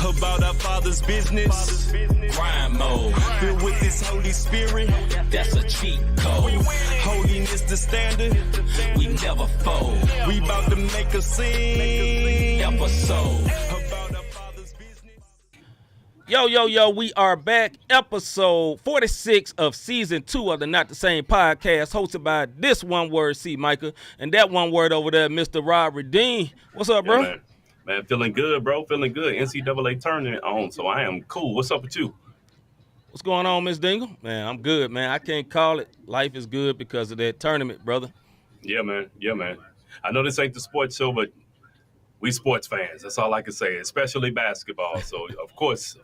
about our Father's business. Grind mode, Filled with this Holy Spirit. that's a cheat code. Holiness the standard. We never fold. We about to make a scene. Episode. About our Father's business. Yo, we are back. Episode 46 of season 2 of the Not the Same Podcast, hosted by this one word, C-Micah, and that one word over there, Mr. Brvndon. What's up, bro? Yeah, man, feeling good, bro. Feeling good. NCAA tournament on, so I am cool. What's up with you? What's going on, Miss Dingle? Man, I'm good, man. I can't call it. Life is good because of that tournament, brother. Yeah, man. Yeah, man. I know this ain't the sports show, but we sports fans. That's all I can say, especially basketball. So, of course,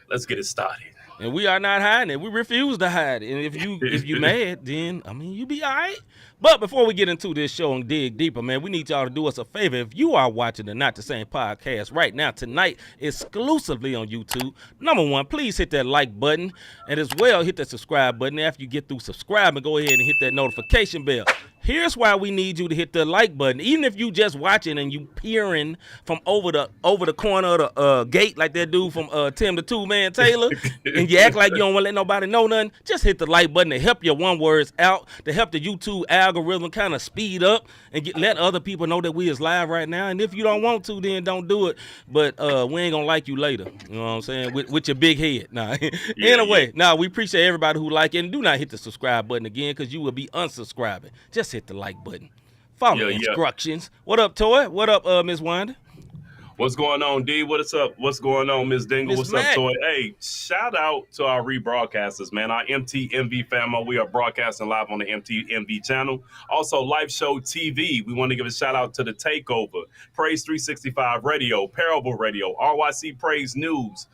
let's get it started. And we are not hiding it. We refuse to hide it. And if you mad, then, you be all right. But before we get into this show and dig deeper, man, we need y'all to do us a favor. If you are watching the Not the Same Podcast right now, tonight, exclusively on YouTube, number one, please hit that like button. And as well, hit that subscribe button. After you get through subscribing, go ahead and hit that notification bell. Here's why we need you to hit the like button. Even if you just watching and you peering from over the corner of the gate like that dude from Tim the Two-Man Taylor, and you act like you don't want to let nobody know nothing, just hit the like button to help your one words out, to help the YouTube algorithm kind of speed up and let other people know that we is live right now. And if you don't want to, then don't do it. But we ain't gonna like you later. You know what I'm saying? With your big head. Nah. Anyway, we appreciate everybody who like it, and do not hit the subscribe button again because you will be unsubscribing. Just hit the like button. Follow the instructions. What up, Toy? What up, Miss Wanda? What's going on, D? What's up? What's going on, Miss Dingle? Miss What's Mac. up, Toy? Hey, shout out to our rebroadcasters, man. Our MTMV family. We are broadcasting live on the MTMV channel. Also, Live Show TV. We want to give a shout out to The Takeover, Praise 365 Radio, Parable Radio, RYC Praise News,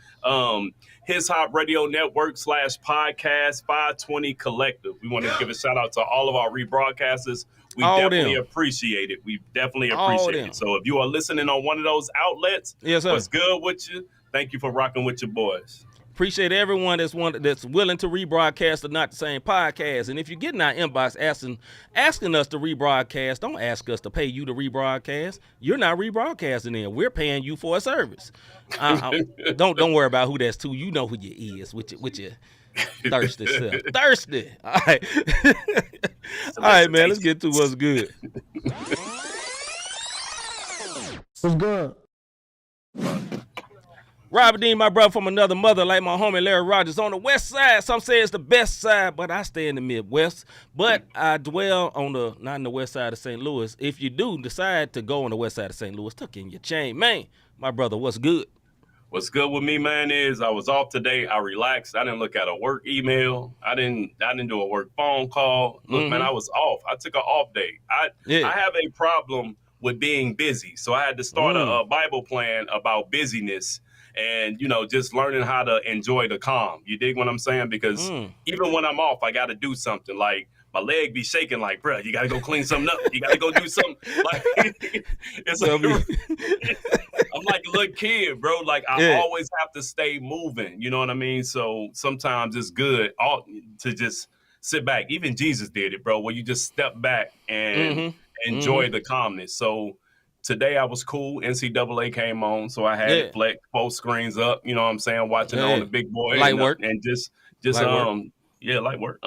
His Hop Radio Network / podcast 520 Collective. We want to give a shout out to all of our rebroadcasters. We definitely appreciate it. We definitely appreciate it. So if you are listening on one of those outlets, yes, sir, what's good with you? Thank you for rocking with your boys. Appreciate everyone that's willing to rebroadcast the Not the Same Podcast. And if you get in our inbox asking us to rebroadcast, don't ask us to pay you to rebroadcast. You're not rebroadcasting it. We're paying you for a service. Don't worry about who that's to. You know who you is with your thirsty self. Thirsty. All right. All right, man. Let's get to what's good. What's good? Brvndon, my brother from another mother, like my homie Larry Rogers, on the west side. Some say it's the best side, but I stay in the Midwest. But I dwell on not in the west side of St. Louis. If you do decide to go on the west side of St. Louis, tuck in your chain. Man, my brother, what's good? What's good with me, man, is I was off today. I relaxed. I didn't look at a work email. I didn't do a work phone call. Look, man, I was off. I took an off day. I have a problem with being busy. So I had to start a Bible plan about busyness and, just learning how to enjoy the calm. You dig what I'm saying? Because even when I'm off, I got to do something. Like, my leg be shaking like, bro, you got to go clean something up. You got to go do something. Like, it's like, I'm like a little kid, bro. Like, I always have to stay moving. You know what I mean? So sometimes it's good to just sit back. Even Jesus did it, bro, where you just step back and enjoy the calmness. So today I was cool. NCAA came on, so I had it flex, both screens up. You know what I'm saying? Watching on the big boy. Light work. And just light work.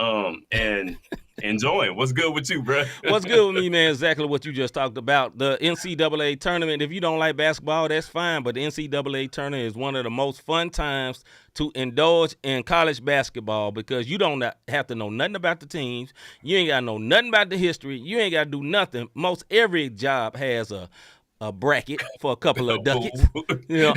And enjoying. What's good with you, bro? What's good with me, man? Exactly what you just talked about. The NCAA tournament, if you don't like basketball, that's fine. But the NCAA tournament is one of the most fun times to indulge in college basketball because you don't have to know nothing about the teams. You ain't got to know nothing about the history. You ain't got to do nothing. Most every job has a bracket for a couple of ducats,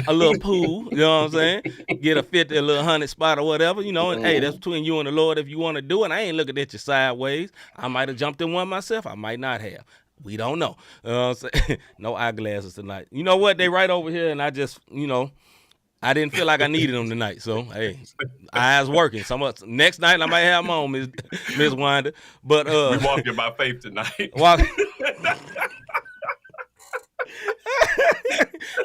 a little pool, you know what I'm saying? Get a 50, a little 100 spot or whatever, and hey, that's between you and the Lord if you want to do it. I ain't looking at you sideways. I might have jumped in one myself. I might not have. We don't know. You know what I'm saying? No eyeglasses tonight. You know what? They right over here, and I just, I didn't feel like I needed them tonight. So, hey, eyes working. Next night, I might have them on, Miss Wanda. But we walking by faith tonight.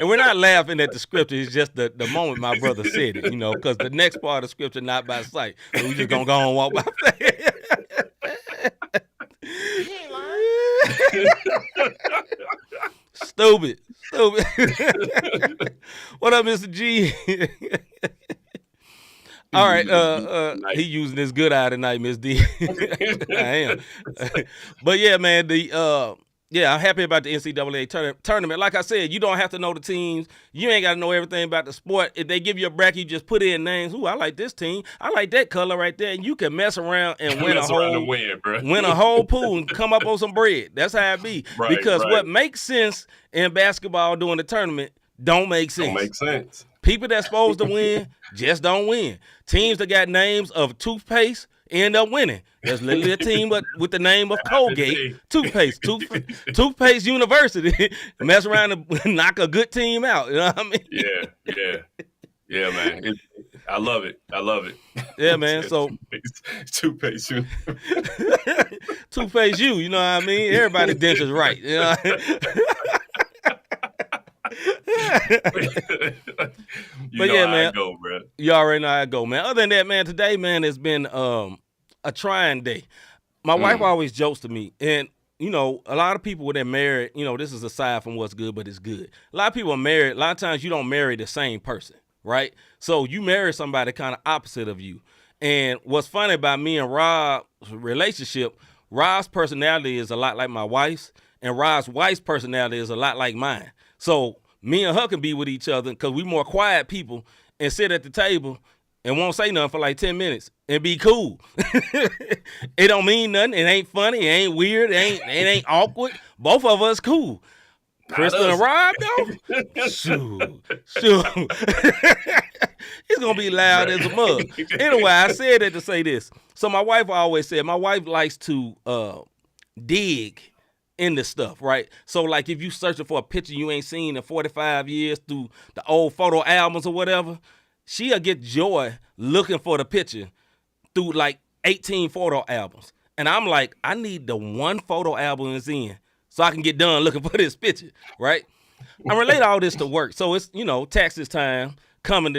And we're not laughing at the scripture. It's just the moment my brother said it, because the next part of the scripture not by sight. So we just going to go and walk by faith. He ain't lying. Stupid. What up, Mr. G? All right, he using his good eye tonight, Miss D. I am. But yeah, man, I'm happy about the NCAA tournament. Like I said, you don't have to know the teams. You ain't got to know everything about the sport. If they give you a bracket, you just put in names. Ooh, I like this team. I like that color right there. And you can mess around and win win a whole pool and come up on some bread. That's how it be. Right, because what makes sense in basketball during the tournament don't make sense. Don't make sense. People that's supposed to win just don't win. Teams that got names of toothpaste end up winning. There's literally a team with the name of Colgate, Toothpaste University, mess around and knock a good team out. You know what I mean? Yeah, man. I love it. Yeah, man. So Toothpaste U. Toothpaste U, you know what I mean? Everybody's dentures right. You know what I mean? But yeah, man. Go, bro. You already know how I go, man. Other than that, man, today, man, has been a trying day. My wife always jokes to me, and you know, a lot of people when they're married, you know, this is aside from what's good, but it's good. A lot of people are married. A lot of times you don't marry the same person, right? So you marry somebody kind of opposite of you. And what's funny about me and Rob's relationship, Rob's personality is a lot like my wife's, and Rob's wife's personality is a lot like mine. So me and her can be with each other because we more quiet people and sit at the table and won't say nothing for like 10 minutes and be cool. It don't mean nothing. It ain't funny. It ain't weird. It ain't awkward. Both of us cool. Crystal and Rob, though? Shoot. It's going to be loud as a mug. Anyway, I said that to say this. So my wife always said, my wife likes to dig into stuff, right? So like if you searching for a picture you ain't seen in 45 years through the old photo albums or whatever, she'll get joy looking for the picture through like 18 photo albums. And I'm like, I need the one photo album it's in so I can get done looking for this picture, right? I relate all this to work. So it's, you know, taxes time, coming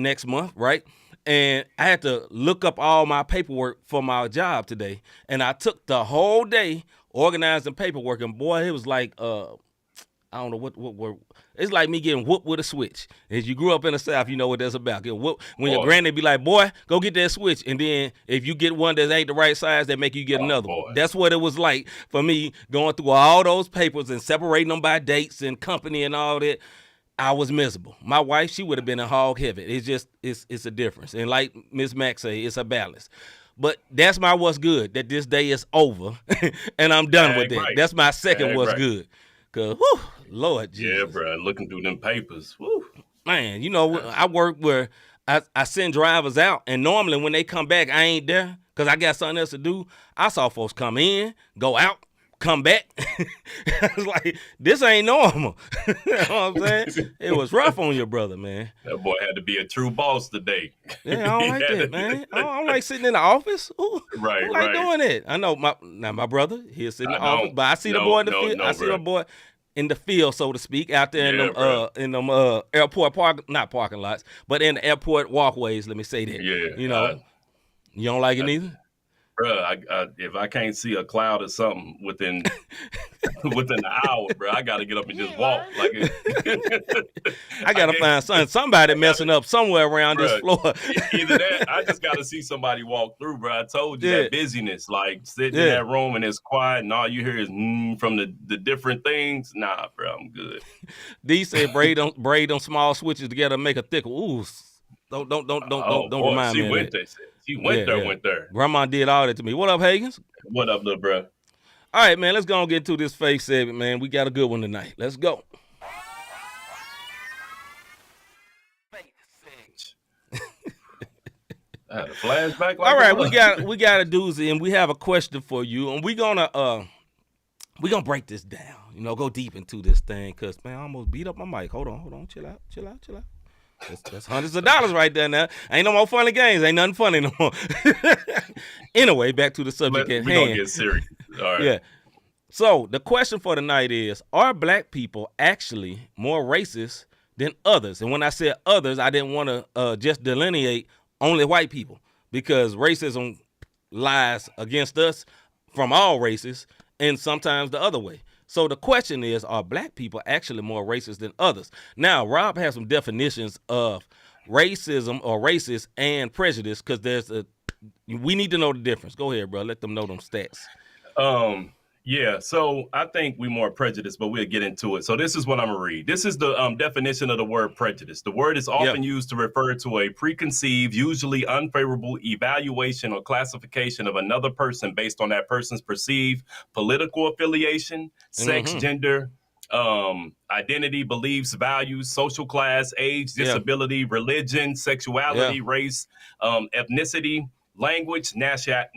next month, right? And I had to look up all my paperwork for my job today. And I took the whole day organizing paperwork, and boy, it was like I don't know what word. It's like me getting whooped with a switch. As you grew up in the South, you know what that's about. Get whooped when your granny be like, "Boy, go get that switch," and then if you get one that ain't the right size, they make you get another one. That's what it was like for me going through all those papers and separating them by dates and company and all that. I was miserable. My wife, she would have been in hog heaven. It's just it's a difference, and like Miss Mac say, it's a balance. But that's my what's good, that this day is over, and I'm done with it. Right. That's my second what's good. Because, whew, Lord Jesus. Yeah, bro, looking through them papers. Whew. Man, you know, I work where I send drivers out, and normally when they come back, I ain't there because I got something else to do. I saw folks come in, go out, come back. I was like, this ain't normal. You know what I'm saying? It was rough on your brother, man. That boy had to be a true boss today. Yeah, I don't like that, man. I don't like sitting in the office. Ooh, right, I like doing it. I know my brother, he'll sit in the office, but I see the boy in the field. I see the boy in the field, so to speak, out there in them airport not parking lots, but in the airport walkways, let me say that. Yeah. You know, you don't like it either? Bro, if I can't see a cloud or something within an hour, bro, I got to get up and just walk. Like I got to find somebody messing up somewhere around this floor. Either that, I just got to see somebody walk through, bro. I told you that busyness, like sitting in that room and it's quiet and all you hear is from the different things. Nah, bro, I'm good. D said braid them small switches together and make a thicker. Ooh, don't remind me of that. He went there. Grandma did all that to me. What up, Hagens? What up, little bro? All right, man, let's go and get into this fake segment, man. We got a good one tonight. Let's go. I had a flashback. All right, we got a doozy, and we have a question for you, and we're gonna break this down. You know, go deep into this thing, cause man, I almost beat up my mic. Hold on, chill out. That's hundreds of dollars right there now. Ain't no more funny games. Ain't nothing funny no more. Anyway, back to the subject at hand. We're going to get serious. All right. Yeah. So the question for tonight is, are black people actually more racist than others? And when I said others, I didn't want to just delineate only white people, because racism lies against us from all races and sometimes the other way. So the question is, are black people actually more racist than others? Now, Rob has some definitions of racism or racist and prejudice because we need to know the difference. Go ahead, bro. Let them know them stats. Yeah, so I think we're more prejudiced, but we'll get into it. So this is what I'm going to read. This is the definition of the word prejudice. The word is often used to refer to a preconceived, usually unfavorable evaluation or classification of another person based on that person's perceived political affiliation, sex, gender, identity, beliefs, values, social class, age, disability, religion, sexuality, race, ethnicity, language, nationality.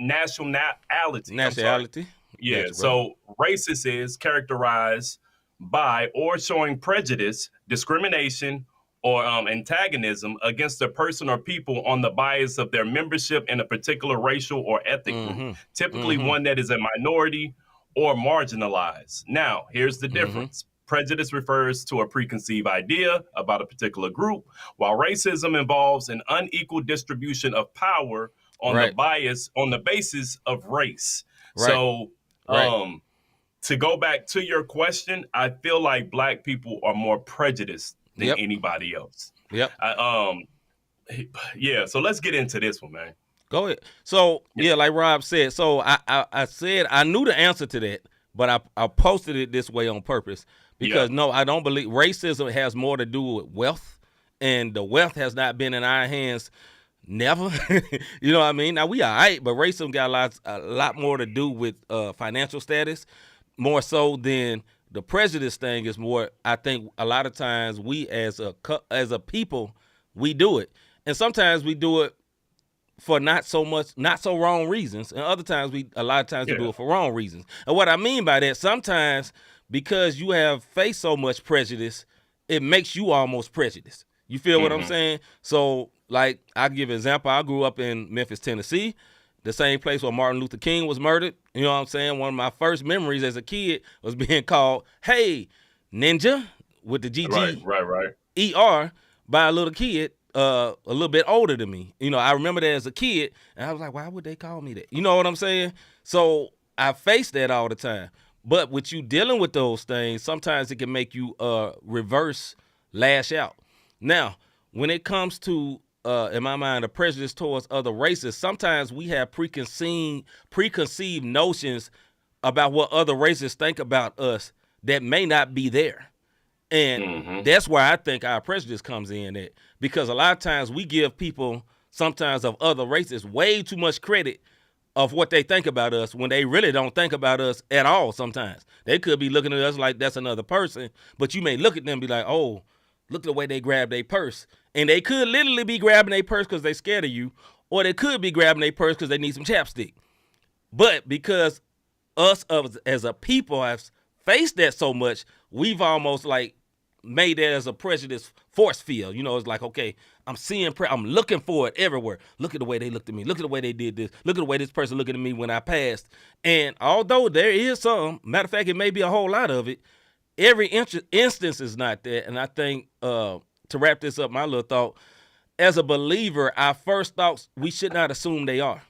Yeah, so racist is characterized by or showing prejudice, discrimination, or antagonism against a person or people on the bias of their membership in a particular racial or ethnic group, typically one that is a minority or marginalized. Now, here's the difference. Prejudice refers to a preconceived idea about a particular group, while racism involves an unequal distribution of power on the bias on the basis of race. So to go back to your question, I feel like black people are more prejudiced than anybody else. So let's get into this one, man. Go ahead. So like Rob said, so I said I knew the answer to that, but I posted it this way on purpose because no, I don't believe racism has more to do with wealth, and the wealth has not been in our hands. Never. You know what I mean? Now, we all right, but racism got a lot more to do with financial status, more so than the prejudice thing is more, I think a lot of times we as a people, we do it. And sometimes we do it for not so wrong reasons. And other times we do it for wrong reasons. And what I mean by that, sometimes because you have faced so much prejudice, it makes you almost prejudiced. You feel what I'm saying? So, like, I'll give an example. I grew up in Memphis, Tennessee, the same place where Martin Luther King was murdered. You know what I'm saying? One of my first memories as a kid was being called, "Hey, Ninja," with the GG-ER by a little kid a little bit older than me. You know, I remember that as a kid, and I was like, why would they call me that? You know what I'm saying? So I face that all the time. But with you dealing with those things, sometimes it can make you reverse lash out. Now, when it comes to, in my mind, a prejudice towards other races, sometimes we have preconceived notions about what other races think about us that may not be there. And that's where I think our prejudice comes in at. Because a lot of times we give people, sometimes of other races, way too much credit of what they think about us when they really don't think about us at all sometimes. They could be looking at us like that's another person, but you may look at them and be like, oh, look at the way they grab their purse. And they could literally be grabbing their purse because they're scared of you, or they could be grabbing their purse because they need some chapstick. But because us as a people have faced that so much, we've almost like made that as a prejudice force field. You know, it's like, okay, I'm looking for it everywhere. Look at the way they looked at me. Look at the way they did this. Look at the way this person looked at me when I passed. And although there is some, matter of fact, it may be a whole lot of it, every instance is not that. And I think to wrap this up, my little thought, as a believer, our first thoughts, we should not assume they are.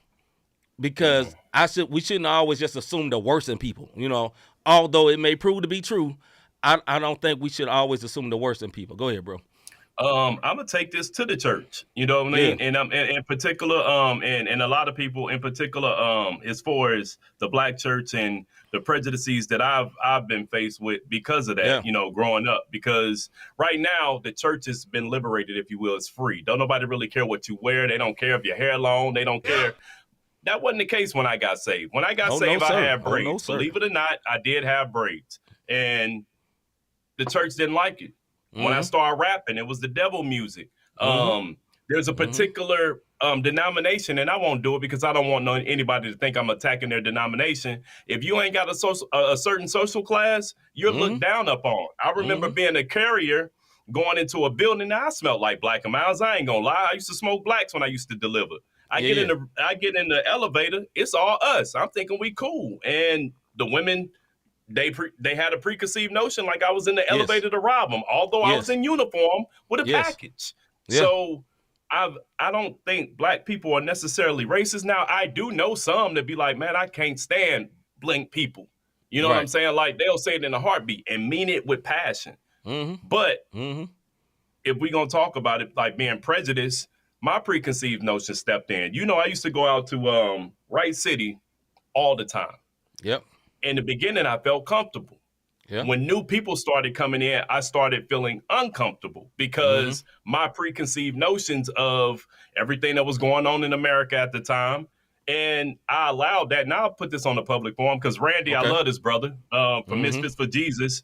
Because we shouldn't always just assume the worst in people. You know, although it may prove to be true, I don't think we should always assume the worst in people. Go ahead, bro. I'm gonna take this to the church. You know what I mean? And in particular, and a lot of people in particular, as far as the black church and the prejudices that I've been faced with because of that, you know, growing up. Because right now the church has been liberated, if you will. It's free. Don't nobody really care what you wear. They don't care if your hair long. They don't care. That wasn't the case when I got saved. When I got saved, I had braids. Believe it or not, I did have braids. And the church didn't like it. When I started rapping, it was the devil music. There's a particular denomination, and I won't do it because I don't want anybody to think I'm attacking their denomination. If you ain't got a certain social class, you're looked down upon. I remember being a carrier going into a building. Now, I smelled like Black and Miles. I ain't gonna lie. I used to smoke blacks when I used to deliver. I get in the elevator. It's all us. I'm thinking we cool, and the women. They had a preconceived notion like I was in the elevator to rob them, although I was in uniform with a package. So I don't think black people are necessarily racist. Now, I do know some that be like, man, I can't stand blank people. You know what I'm saying? Like, they'll say it in a heartbeat and mean it with passion. But if we're going to talk about it like being prejudiced, my preconceived notion stepped in. You know, I used to go out to Wright City all the time. Yep. In the beginning, I felt comfortable. Yep. When new people started coming in, I started feeling uncomfortable because my preconceived notions of everything that was going on in America at the time. And I allowed that. Now I'll put this on the public forum because Randy, I love this brother from Misfits for Jesus.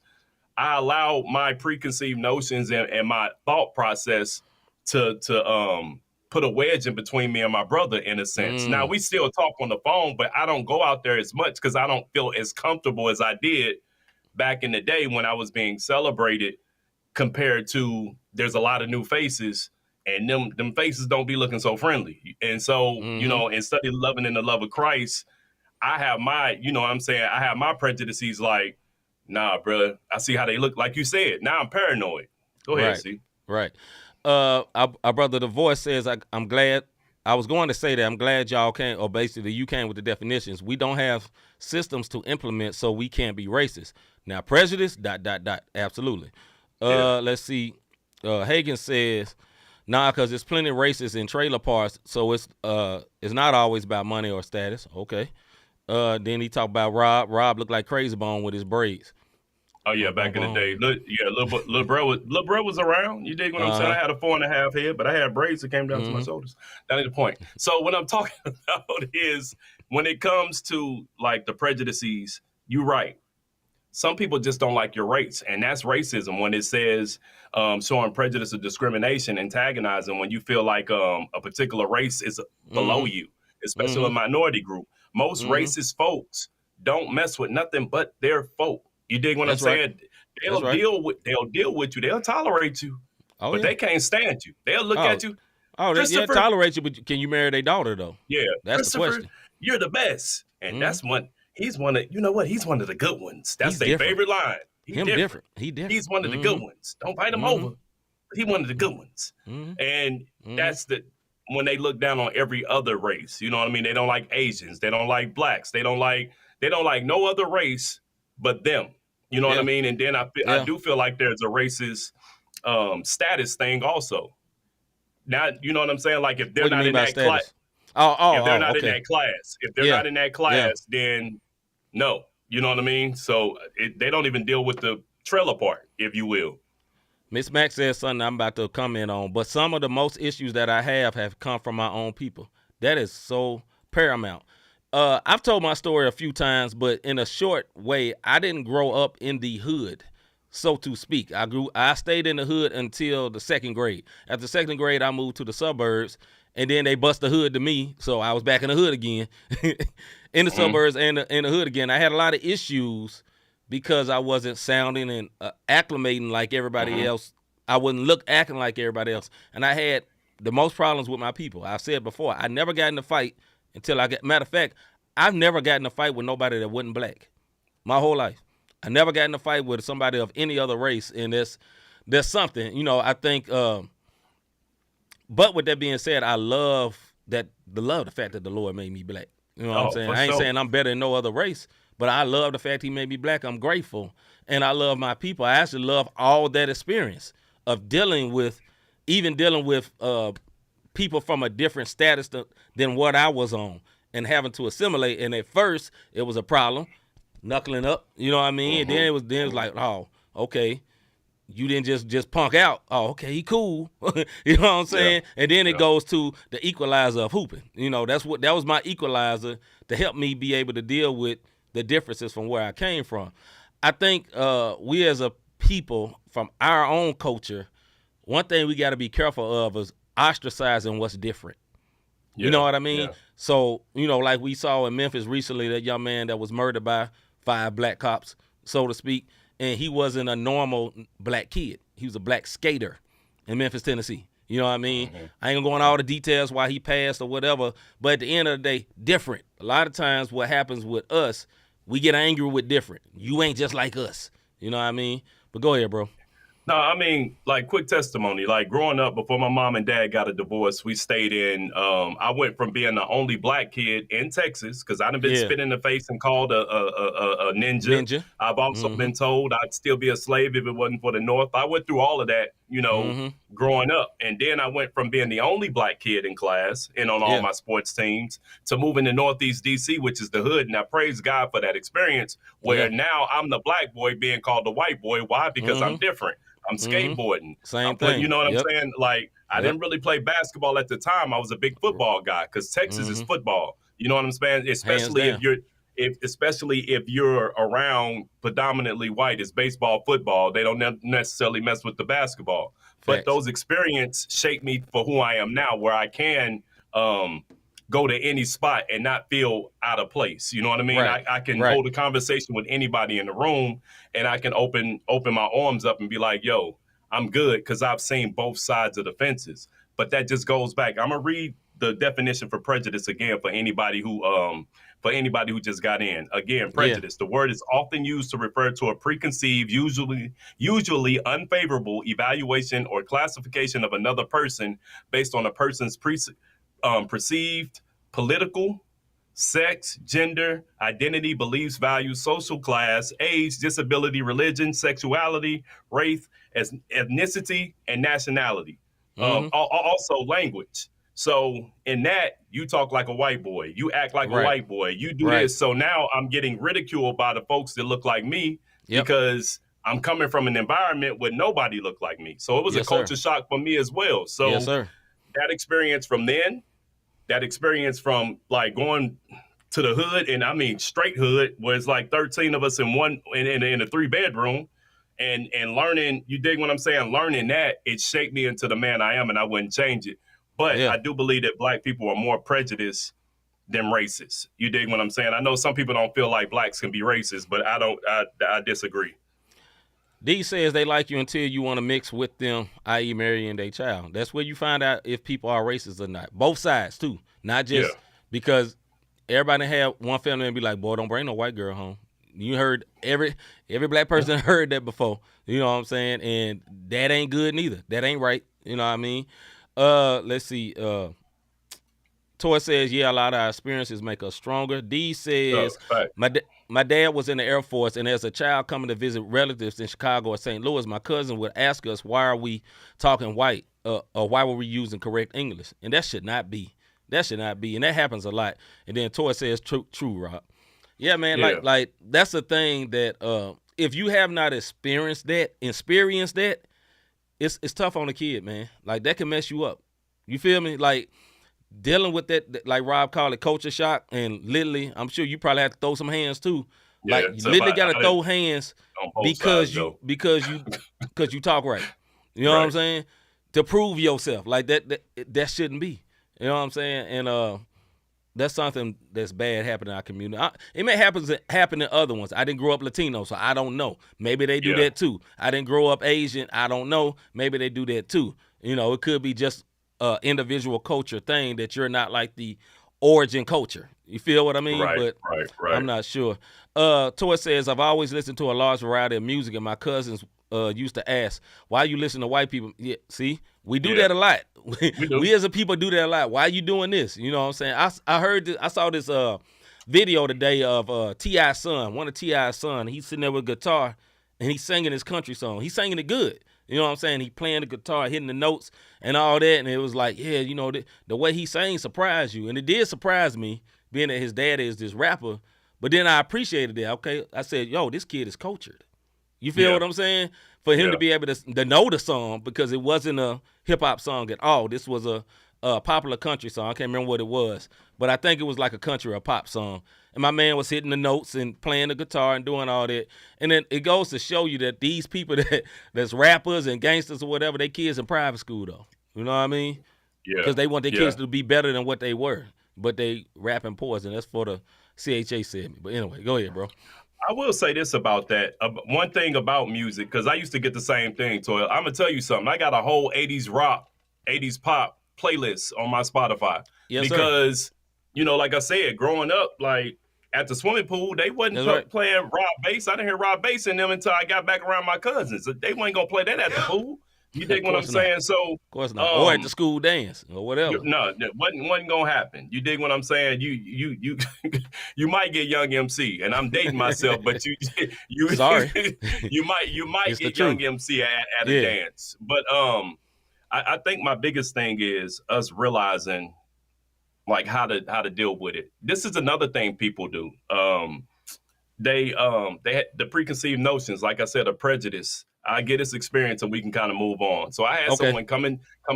I allow my preconceived notions and my thought process to put a wedge in between me and my brother in a sense. Now we still talk on the phone, but I don't go out there as much because I don't feel as comfortable as I did back in the day when I was being celebrated compared to there's a lot of new faces and them faces don't be looking so friendly. And so, you know, instead of loving in the love of Christ, I have my, you know what I'm saying? I have my prejudices like, nah, bro, I see how they look. Like you said, now I'm paranoid. Go ahead, see. Right. Our brother The Voice says, I'm glad. I was going to say that I'm glad y'all came, or basically you came with the definitions. We don't have systems to implement, so we can't be racist. Now, prejudice, ... Absolutely. Let's see. Hagen says, nah, because there's plenty of racists in trailer parks, so it's not always about money or status. Okay. Then he talked about Rob. Rob looked like Crazy Bone with his braids. Oh yeah, back in the day. Little bro was around. You dig what I'm saying? I had a 4.5 head, but I had braids that came down to my shoulders. That ain't the point. So what I'm talking about is when it comes to like the prejudices, you're right. Some people just don't like your race, and that's racism when it says showing prejudice or discrimination, antagonizing when you feel like a particular race is below you, especially a minority group. Most racist folks don't mess with nothing but their folk. You dig what I'm saying? They'll deal with you. They'll tolerate you, but they can't stand you. They'll look at you. Oh, they'll tolerate you, but can you marry their daughter though? Yeah, that's the question. You're the best, and that's one. He's one of, you know what? He's one of the good ones. That's their favorite line. He's different. He's one of the good ones. Don't fight him over. He's one of the good ones. And that's when they look down on every other race. You know what I mean? They don't like Asians. They don't like blacks. They don't like no other race but them. You know what I mean? And then I do feel like there's a racist status thing also. Now, you know what I'm saying? Like if they're not in that class. If they're not in that class. If they're not in that class, then no. You know what I mean? So they don't even deal with the trailer part, if you will. Miss Mack says something I'm about to comment on, but some of the most issues that I have come from my own people. That is so paramount. I've told my story a few times, but in a short way, I didn't grow up in the hood, so to speak. I stayed in the hood until the second grade. After second grade, I moved to the suburbs, and then they bust the hood to me, so I was back in the hood again, in the suburbs and in the hood again. I had a lot of issues because I wasn't sounding and acclimating like everybody else. I wouldn't acting like everybody else, and I had the most problems with my people. I've said before, I never got in a fight until matter of fact, I've never gotten in a fight with nobody that wasn't black my whole life. I never got in a fight with somebody of any other race, and there's something, you know, I think, but with that being said, I love the fact that the Lord made me black. You know what I'm saying? I ain't saying I'm better than no other race, but I love the fact he made me black. I'm grateful, and I love my people. I actually love all that experience of dealing with people from a different status than what I was on and having to assimilate. And at first it was a problem, knuckling up, you know what I mean? And then it was like, oh, okay, you didn't just punk out. Oh, okay, he cool. You know what I'm saying? Yeah. And then it goes to the equalizer of hooping. You know, that was my equalizer to help me be able to deal with the differences from where I came from. I think we as a people from our own culture, one thing we got to be careful of is ostracizing what's different. You know what I mean? Yeah. So, you know, like we saw in Memphis recently, that young man that was murdered by 5 black cops, so to speak, and he wasn't a normal black kid. He was a black skater in Memphis, Tennessee. You know what I mean? I ain't gonna go into all the details why he passed or whatever, but at the end of the day, different. A lot of times what happens with us, we get angry with different. You ain't just like us. You know what I mean? But go ahead, bro. No, I mean, like, quick testimony. Like, growing up, before my mom and dad got a divorce, we stayed in. I went from being the only black kid in Texas because I'd been spit in the face and called a ninja. I've also been told I'd still be a slave if it wasn't for the North. I went through all of that, growing up, and then I went from being the only black kid in class and on all my sports teams to moving to Northeast DC, which is the hood. And I praise God for that experience. Where now I'm the black boy being called the white boy. Why? Because I'm different. I'm skateboarding. Same thing. You know what I'm saying? Like, I didn't really play basketball at the time. I was a big football guy because Texas is football. You know what I'm saying? Especially if you're around predominantly white, it's baseball, football. They don't necessarily mess with the basketball. But those experiences shape me for who I am now, where I can go to any spot and not feel out of place. You know what I mean? Right. I can hold a conversation with anybody in the room, and I can open my arms up and be like, yo, I'm good, because I've seen both sides of the fences. But that just goes back. I'm going to read the definition for prejudice again for anybody who just got in. Again, prejudice. The word is often used to refer to a preconceived, usually unfavorable evaluation or classification of another person based on a person's perceived political, sex, gender, identity, beliefs, values, social class, age, disability, religion, sexuality, race, ethnicity, and nationality. Also language. So in that, you talk like a white boy, you act like a white boy, you do this. So now I'm getting ridiculed by the folks that look like me because I'm coming from an environment where nobody looked like me. So it was a culture shock for me as well. So that experience from then, that experience from like going to the hood, and I mean straight hood, where it's like 13 of us in a 3-bedroom, and learning, you dig what I'm saying? Learning that, it shaped me into the man I am, and I wouldn't change it. But I do believe that black people are more prejudiced than racist. You dig what I'm saying? I know some people don't feel like blacks can be racist, but I disagree. D says they like you until you want to mix with them, i.e. marrying their child. That's where you find out if people are racist or not. Both sides, too. Not just because everybody have one family and be like, boy, don't bring no white girl home. You heard every black person heard that before. You know what I'm saying? And that ain't good neither. That ain't right. You know what I mean? Let's see. Toy says, a lot of our experiences make us stronger. D says, my dad was in the Air Force, and as a child coming to visit relatives in Chicago or St. Louis, my cousin would ask us, why are we talking white, or why were we using correct English? And that should not be. That should not be. And that happens a lot. And then Toy says, true, Rob. Yeah, man, like that's the thing that if you have not experienced that, it's tough on the kid, man. Like, that can mess you up. You feel me? Like, dealing with that, like Rob called it, culture shock, and literally, I'm sure you probably have to throw some hands too. Like, you literally got to throw hands because you talk right. You know what I'm saying? To prove yourself. Like, that shouldn't be. You know what I'm saying? And that's something that's bad happening in our community. It may happen in other ones. I didn't grow up Latino, so I don't know. Maybe they do that too. I didn't grow up Asian. I don't know. Maybe they do that too. You know, it could be just individual culture thing that you're not like the origin culture. You feel what I mean? Right. I'm not sure. Toy says, I've always listened to a large variety of music, and my cousins used to ask, why you listen to white people? Yeah, see, we do that a lot. We as a people do that a lot. Why are you doing this? You know what I'm saying? I saw this video today of T.I.'s son, one of T.I.'s son. He's sitting there with a guitar, and he's singing his country song. He's singing it good. You know what I'm saying? He playing the guitar, hitting the notes and all that. And it was like, you know, the way he sang surprised you. And it did surprise me, being that his dad is this rapper. But then I appreciated that. Okay, I said, yo, this kid is cultured. You feel what I'm saying? For him to be able to know the song, because it wasn't a hip-hop song at all. This was a popular country song. I can't remember what it was. But I think it was like a country or a pop song. And my man was hitting the notes and playing the guitar and doing all that. And then it goes to show you that these people that's rappers and gangsters or whatever, they kids in private school, though. You know what I mean? Yeah. Because they want their kids to be better than what they were. But they rapping poison. That's for the CHH segment. But anyway, go ahead, bro. I will say this about that. One thing about music, because I used to get the same thing, Toy. I'm going to tell you something. I got a whole 80s rock, 80s pop playlist on my Spotify. Yes, because, you know, like I said, growing up, like, at the swimming pool, they wasn't That's right. playing Rob Bass. I didn't hear Rob Bass in them until I got back around my cousins. They wasn't gonna play that at the pool. You dig what I'm saying? So, of course not. Or at the school dance or whatever. No, that wasn't gonna happen. You dig what I'm saying? You you might get Young MC, and I'm dating myself, but you sorry, you might get Young MC at a dance. But I think my biggest thing is us realizing like how to deal with it. This is another thing people do. They had the preconceived notions, like I said, a prejudice. I get this experience and we can kind of move on. So I had someone come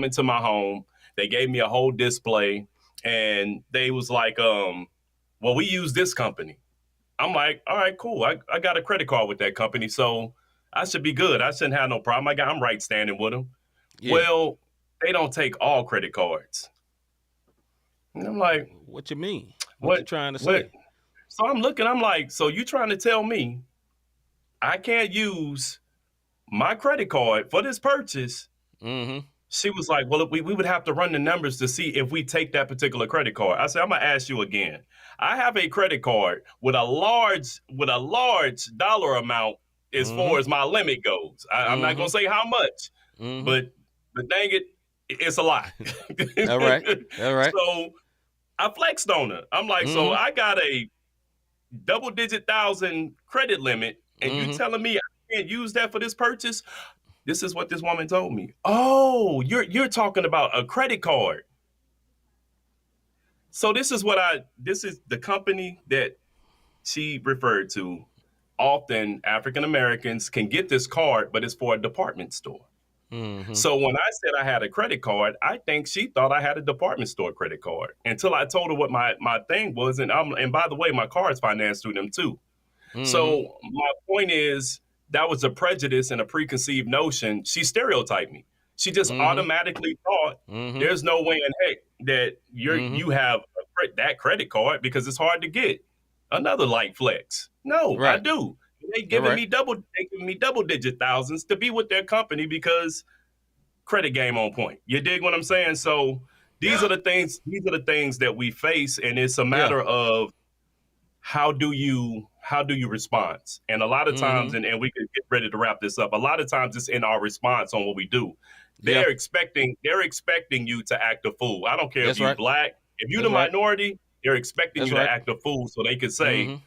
into my home. They gave me a whole display and they was like, well, we use this company. I'm like, all right, cool. I got a credit card with that company, so I should be good. I shouldn't have no problem. I'm right standing with them. Yeah. Well, they don't take all credit cards. And I'm like, what you mean? What you trying to say? So I'm looking, I'm like, so you trying to tell me I can't use my credit card for this purchase? Mm-hmm. She was like, well, we would have to run the numbers to see if we take that particular credit card. I said, I'm going to ask you again. I have a credit card with a large dollar amount as far as my limit goes. I'm not going to say how much, but dang it, it's a lot. All right. So I flexed on her. I'm like, so I got a double-digit thousand credit limit, and you telling me I can't use that for this purchase? This is what this woman told me. Oh, you're talking about a credit card. So this is the company that she referred to. Often African Americans can get this card, but it's for a department store. Mm-hmm. So when I said I had a credit card, I think she thought I had a department store credit card until I told her what my thing was. And by the way, my car is financed through them too. Mm-hmm. So my point is that was a prejudice and a preconceived notion. She stereotyped me. She just automatically thought there's no way in heck that you have that credit card because it's hard to get. Another light flex. No, I do. They giving me double digit thousands to be with their company because credit game on point. You dig what I'm saying? So these are the things that we face, and it's a matter of how do you respond? And a lot of times, and we can get ready to wrap this up. A lot of times it's in our response on what we do. They're expecting you to act a fool. I don't care if you're black, if you're the minority, they're expecting you to act a fool so they can say,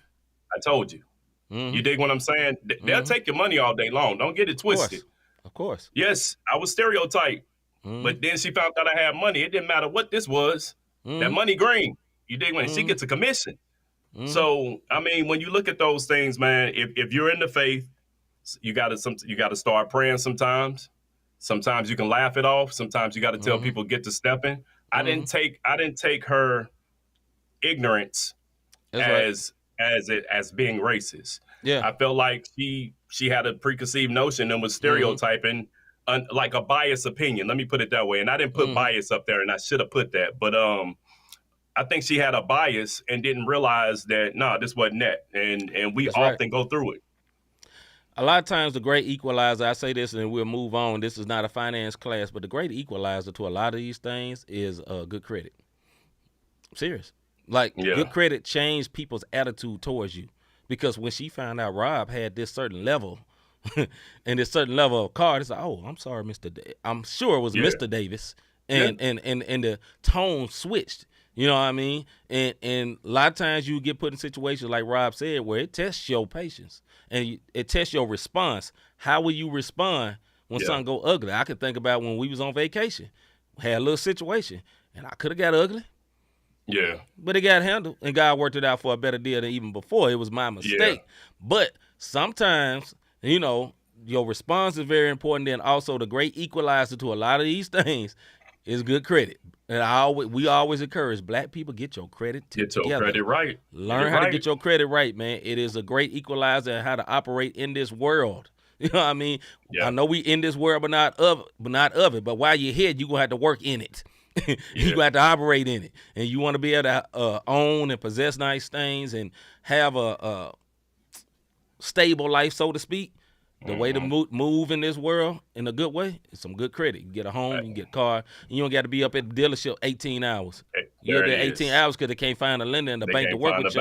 I told you. You dig what I'm saying? They'll take your money all day long. Don't get it twisted. Of course. Yes, I was stereotyped, but then she found out I had money. It didn't matter what this was. That money green. You dig when she gets a commission. So, I mean, when you look at those things, man, if you're in the faith, you got to start praying sometimes. Sometimes you can laugh it off. Sometimes you got to tell people get to stepping. I didn't take her ignorance as being racist. Yeah, I felt like she had a preconceived notion and was stereotyping like a biased opinion. Let me put it that way. And I didn't put bias up there, and I should have put that. But I think she had a bias and didn't realize that this wasn't that. And we often go through it. A lot of times the great equalizer, I say this and we'll move on. This is not a finance class, but the great equalizer to a lot of these things is good credit. I'm serious. Good credit changed people's attitude towards you, because when she found out Rob had this certain level and this certain level of card, it's like, oh, I'm sorry, I'm sure it was Mr. Davis, and the tone switched. You know what I mean? And a lot of times you get put in situations like Rob said where it tests your patience and it tests your response. How will you respond when something go ugly? I could think about when we was on vacation, had a little situation, and I could have got ugly. Yeah. But it got handled, and God worked it out for a better deal than even before. It was my mistake. Yeah. But sometimes, your response is very important. And also the great equalizer to a lot of these things is good credit. And we always encourage black people, get your credit together. Get your credit right. Learn how to get your credit right, man. It is a great equalizer in how to operate in this world. You know what I mean? Yeah. I know we in this world, but not of it. But while you're here, you're going to have to work in it. You got to operate in it, and you want to be able to own and possess nice things and have a stable life, so to speak. The way to move in this world in a good way is some good credit. You get a home, you get a car, and you don't got to be up at the dealership 18 hours. You're there 18 hours because they can't find a lender in the bank to work with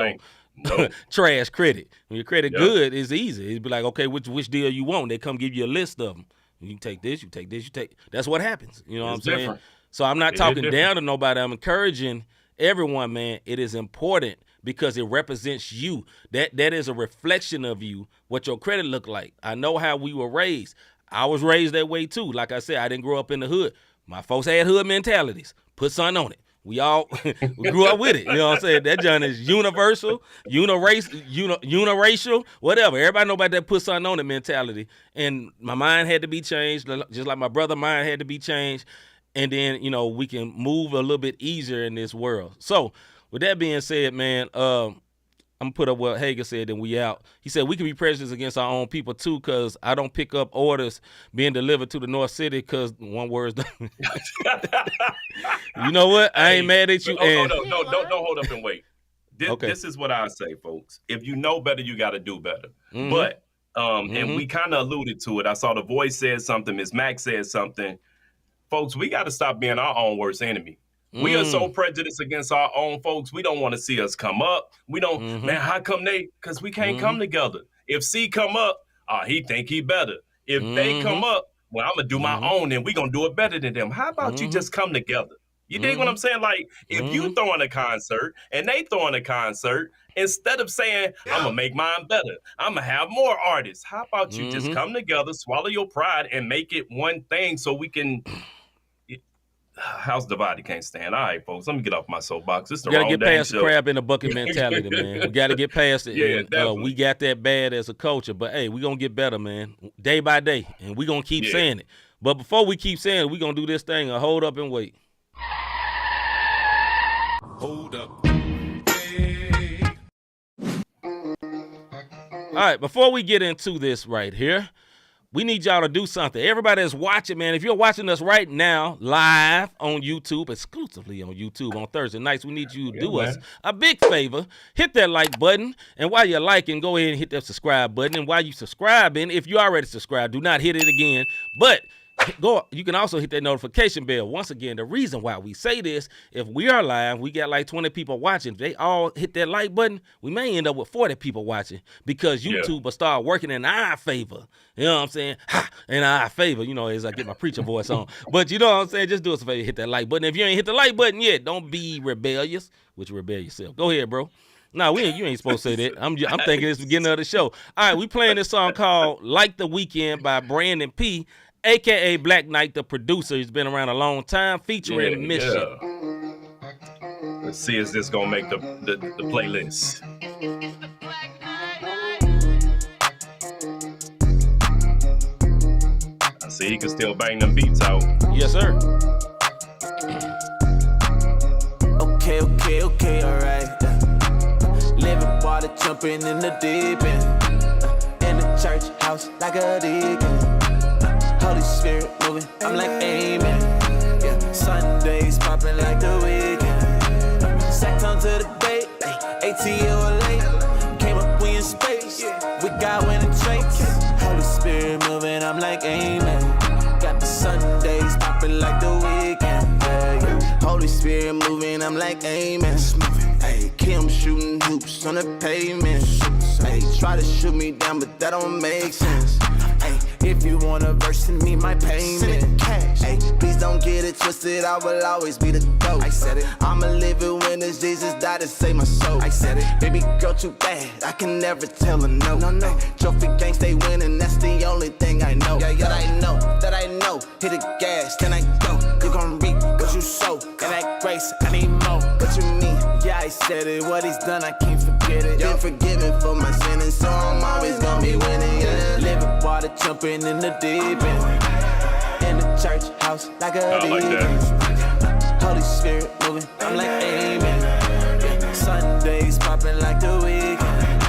Nope. trash credit. When your credit good, it's easy. It'd be like, okay, which deal you want? They come give you a list of them. You take this, you take this, you take. That's what happens. You know what I'm saying? Different. So I'm not talking down to nobody. I'm encouraging everyone, man. It is important because it represents you. That is a reflection of you, what your credit look like. I know how we were raised. I was raised that way too. Like I said, I didn't grow up in the hood. My folks had hood mentalities. Put something on it. We all we grew up with it. You know what I'm saying? That John is universal, uniracial, whatever. Everybody know about that put something on it mentality. And my mind had to be changed, just like my brother's mind had to be changed. And then, you know, we can move a little bit easier in this world. So with that being said, man, I'm going to put up what Hager said, and we out. He said, we can be prejudiced against our own people, too, because I don't pick up orders being delivered to the North City because one word's done. You know what? I ain't mad at you. Don't hold up and wait. This is what I say, folks. If you know better, you got to do better. Mm-hmm. But, and we kind of alluded to it. I saw The Voice said something. Ms. Mack said something. Folks, we got to stop being our own worst enemy. We are so prejudiced against our own folks. We don't want to see us come up. We don't, man, how come they? Because we can't come together. If C come up, he think he better. If they come up, well, I'm going to do my own and we going to do it better than them. How about you just come together? You dig what I'm saying? Like, if you throwing a concert and they throwing a concert, instead of saying, I'm going to make mine better, I'm going to have more artists. How about you just come together, swallow your pride, and make it one thing so we can... House divided can't stand. All right, folks, let me get off my soapbox. It's the wrong We got to get past the crab in the bucket mentality, man. We got to get past it. Yeah, we got that bad as a culture, but hey, we're going to get better, man, day by day, and we're going to keep saying it. But before we keep saying it, we're going to do this thing and hold up and wait. Hold up. Hey. All right, before we get into this right here, we need y'all to do something. Everybody that's watching, man, if you're watching us right now live on YouTube, exclusively on YouTube on Thursday nights, we need you to do us a big favor. Hit that like button, and while you're liking, go ahead and hit that subscribe button. And while you're subscribing, if you already subscribed, do not hit it again. But you can also hit that notification bell. Once again, the reason why we say this, if we are live, we got like 20 people watching. If they all hit that like button, we may end up with 40 people watching because YouTube will start working in our favor. You know what I'm saying? In our favor, you know, as I get my preacher voice on. But you know what I'm saying? Just do us a favor, hit that like button. If you ain't hit the like button yet, don't be rebellious, which rebel yourself. Go ahead, bro. No, you ain't supposed to say that. I'm thinking it's the beginning of the show. All right, we playing this song called Like the Weekend by Brvndon P., a.k.a. Black Knight, the producer. He's been around a long time, featuring Mission. Yeah. Let's see, is this going to make the playlist? I see he can still bang them beats out. Yes, sir. Okay, all right. Living water, jumping in the deep end. In the church house like a deacon. Holy Spirit moving, I'm like amen. Yeah, Sundays popping like the weekend. Sacked onto the bait, ATL late. Came up, we in space. We got winning traits. Holy Spirit moving, I'm like amen. Got the Sundays popping like the weekend. Yeah. Holy Spirit moving, I'm like amen. Hey, Kim shooting hoops on the pavement. Hey, try to shoot me down, but that don't make sense. Hey, if you want a verse, send me my payment. Hey, please don't get it twisted, I will always be the GOAT. I said it. I'm a living witness, Jesus died to save my soul. I said it. Baby girl too bad, I can never tell her no. No. Trophy gang stay winning, that's the only thing I know. Yeah. That I know. Hit the gas, then I go. You gon' reap what you sow. And that grace, I need more. What you mean? Yeah, I said it. What he's done, I can't forget it. Been forgiven for my sin, and so I'm always gonna be winning. Yeah. Living water, jumping in the deep end. In the church house like a deacon. Holy Spirit moving, I'm like amen. Yeah. Sundays popping like the weekend.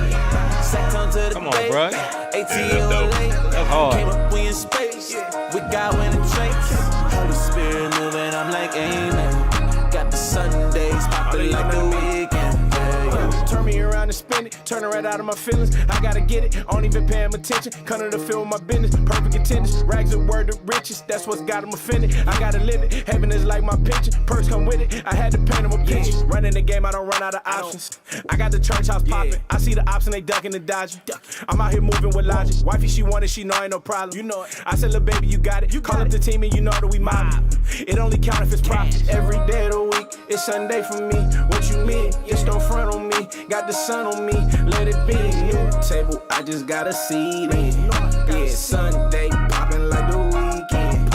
Sacked onto the Come on, bro. ATL late. That's hard. Came up, we in space. We got winning traits. Holy Spirit moving, I'm like amen. Got the Sundays popping like the weekend. Turn me around and spend it. Turning right out of my feelings. I gotta get it. I don't even pay him attention. Come to the field with my business. Perfect attendance. Rags are word of riches. That's what's got him offended. I gotta live it. Heaven is like my pension. Perks come with it. I had to paint him a picture. Running the game, I don't run out of options. I got the church house popping. I see the ops and they ducking and dodging. I'm out here moving with logic. Wifey, she wanted, she know ain't no problem. You know it. I said, little baby, you got it. You call up the team and you know that we mob. It only count if it's profit. Every day of the week, it's Sunday for me. What you mean? Just don't front on me. Got the sun on me. Let it be. New table, I just got a seat in. Yeah, Sunday, popping like the weekend.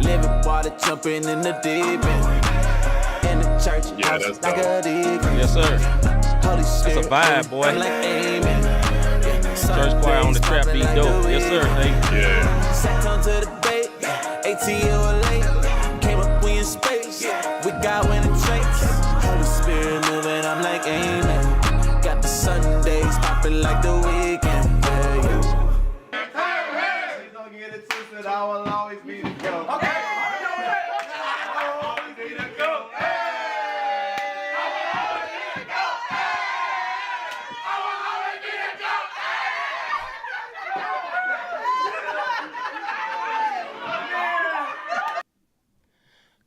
Living water, jumping in the deep end. In the church house, like a deacon. Yes, sir. Holy Spirit, that's a vibe, boy. I'm like, amen. Church choir on the trap beat dope. Yes, sir. Thank you. Yeah. Sat down to the debate, ATL late. Came up, we in space. We got winning traits. Holy Spirit moving, I'm like, amen. Got the Sundays popping like the weekend. Yeah, yeah. Please don't get it twisted, I will always be the GOAT. Okay.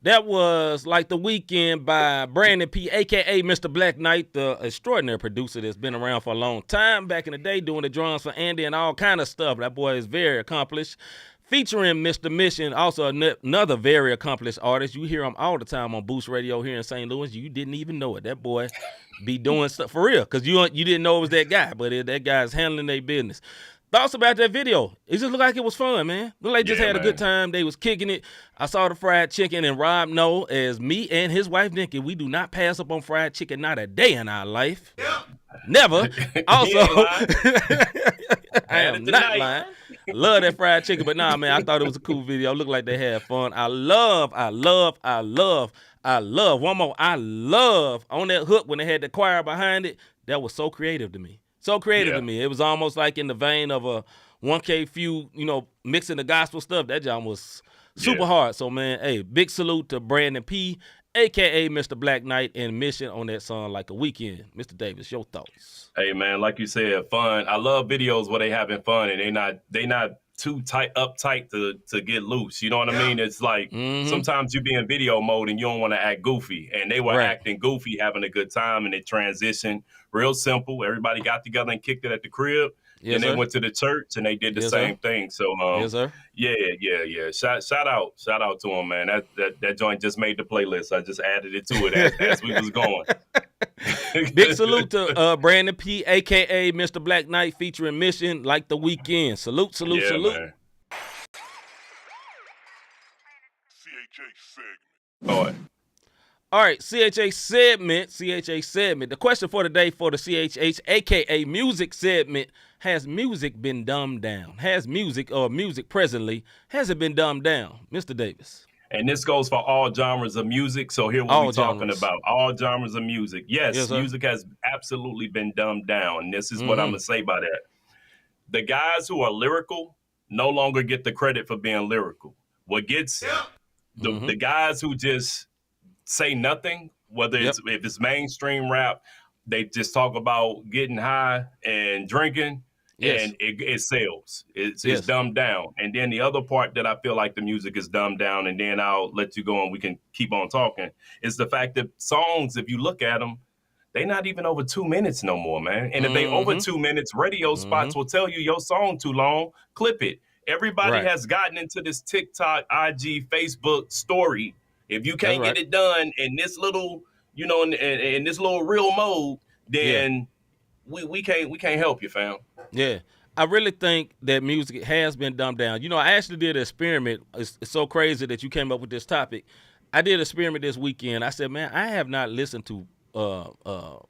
That was Like the Weekend by Brandon P, a.k.a. Mr. Black Knight, the extraordinary producer that's been around for a long time. Back in the day doing the drums for Andy and all kind of stuff. That boy is very accomplished. Featuring Mr. Mission, also another very accomplished artist. You hear him all the time on Boost Radio here in St. Louis. You didn't even know it. That boy be doing stuff for real because you didn't know it was that guy, but that guy's handling their business. Thoughts about that video? It just looked like it was fun, man. Looked like they just had a good time. They was kicking it. I saw the fried chicken, and Rob know, as me and his wife, Nikki, we do not pass up on fried chicken, not a day in our life. Yep. Never. Also, I am not lying. Love that fried chicken, but nah, man, I thought it was a cool video. Looked like they had fun. I love one more. I love on that hook when they had the choir behind it. That was so creative to me. So creative to me. It was almost like in the vein of a 1K Phew, mixing the gospel stuff. That job was super hard. So, man, hey, big salute to Brandon P, a.k.a. Mr. Black Knight, and Mission on that song Like a Weekend. Mr. Davis, your thoughts? Hey, man, like you said, fun. I love videos where they having fun and they not too uptight to get loose. You know what I mean? It's like sometimes you be in video mode and you don't want to act goofy. And they were acting goofy, having a good time, and it transitioned real simple. Everybody got together and kicked it at the crib. Yes, and they went to the church and they did the same thing. So yeah. Shout out to him, man. That joint just made the playlist. I just added it to it as we was going. Big salute to Brandon P, a.k.a. Mr. Black Knight, featuring Mission Like the Weekend. Salute. Man. CHH Segment. Boy. All right, CHH Segment. The question for today for the CHH, a.k.a. Music Segment, has music been dumbed down? Has music or music presently, has it been dumbed down? Mr. Davis. And this goes for all genres of music. So here we're talking about all genres of music. Yes, music has absolutely been dumbed down. And this is what I'm going to say by that. The guys who are lyrical no longer get the credit for being lyrical. What gets the guys who just say nothing, whether if it's mainstream rap, they just talk about getting high and drinking. And it sells. It's dumbed down. And then the other part that I feel like the music is dumbed down, and then I'll let you go and we can keep on talking, is the fact that songs, if you look at them, they're not even over 2 minutes no more, man. And if they over 2 minutes, radio spots will tell you your song too long, clip it. Everybody has gotten into this TikTok, IG, Facebook story. If you can't get it done in this little, in this little real mode, then we can't help you, fam. Yeah. I really think that music has been dumbed down. I actually did an experiment. It's so crazy that you came up with this topic. I did an experiment this weekend. I said, man, I have not listened to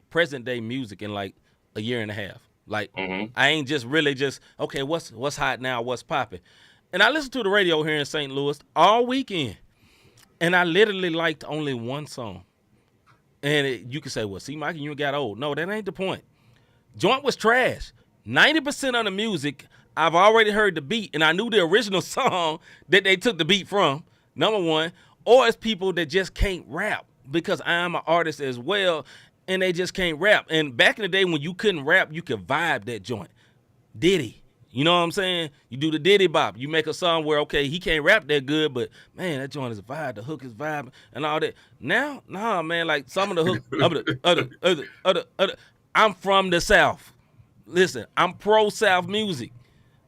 present day music in like a year and a half. Like I ain't just really okay, what's hot now, what's popping? And I listened to the radio here in St. Louis all weekend. And I literally liked only one song. And you can say, well, C-Micah, you got old. No, that ain't the point. Joint was trash. 90% of the music, I've already heard the beat, and I knew the original song that they took the beat from, number one, or it's people that just can't rap because I'm an artist as well. and they just can't rap. And back in the day when you couldn't rap, you could vibe that joint. Diddy. You know what I'm saying? You do the Diddy bop. You make a song where, okay, he can't rap that good, but, man, that joint is a vibe. The hook is vibe and all that. Now, nah, man, like some of the hook, I'm from the South. Listen, I'm pro-South music.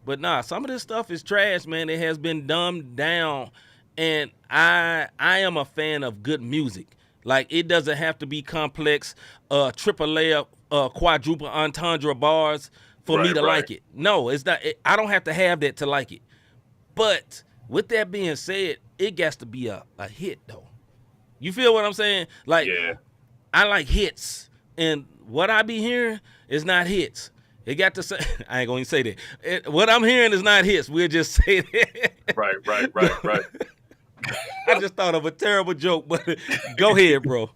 But, nah, some of this stuff is trash, man. It has been dumbed down. And I am a fan of good music. Like, it doesn't have to be complex, triple layer, quadruple entendre bars for me to like it. No, it's not. I don't have to have that to like it. But with that being said, it gets to be a hit, though. You feel what I'm saying? Like, I like hits. And what I be hearing is not hits. It got to say, I ain't going to say that. What I'm hearing is not hits. We'll just say that. Right. I just thought of a terrible joke, but go ahead, bro.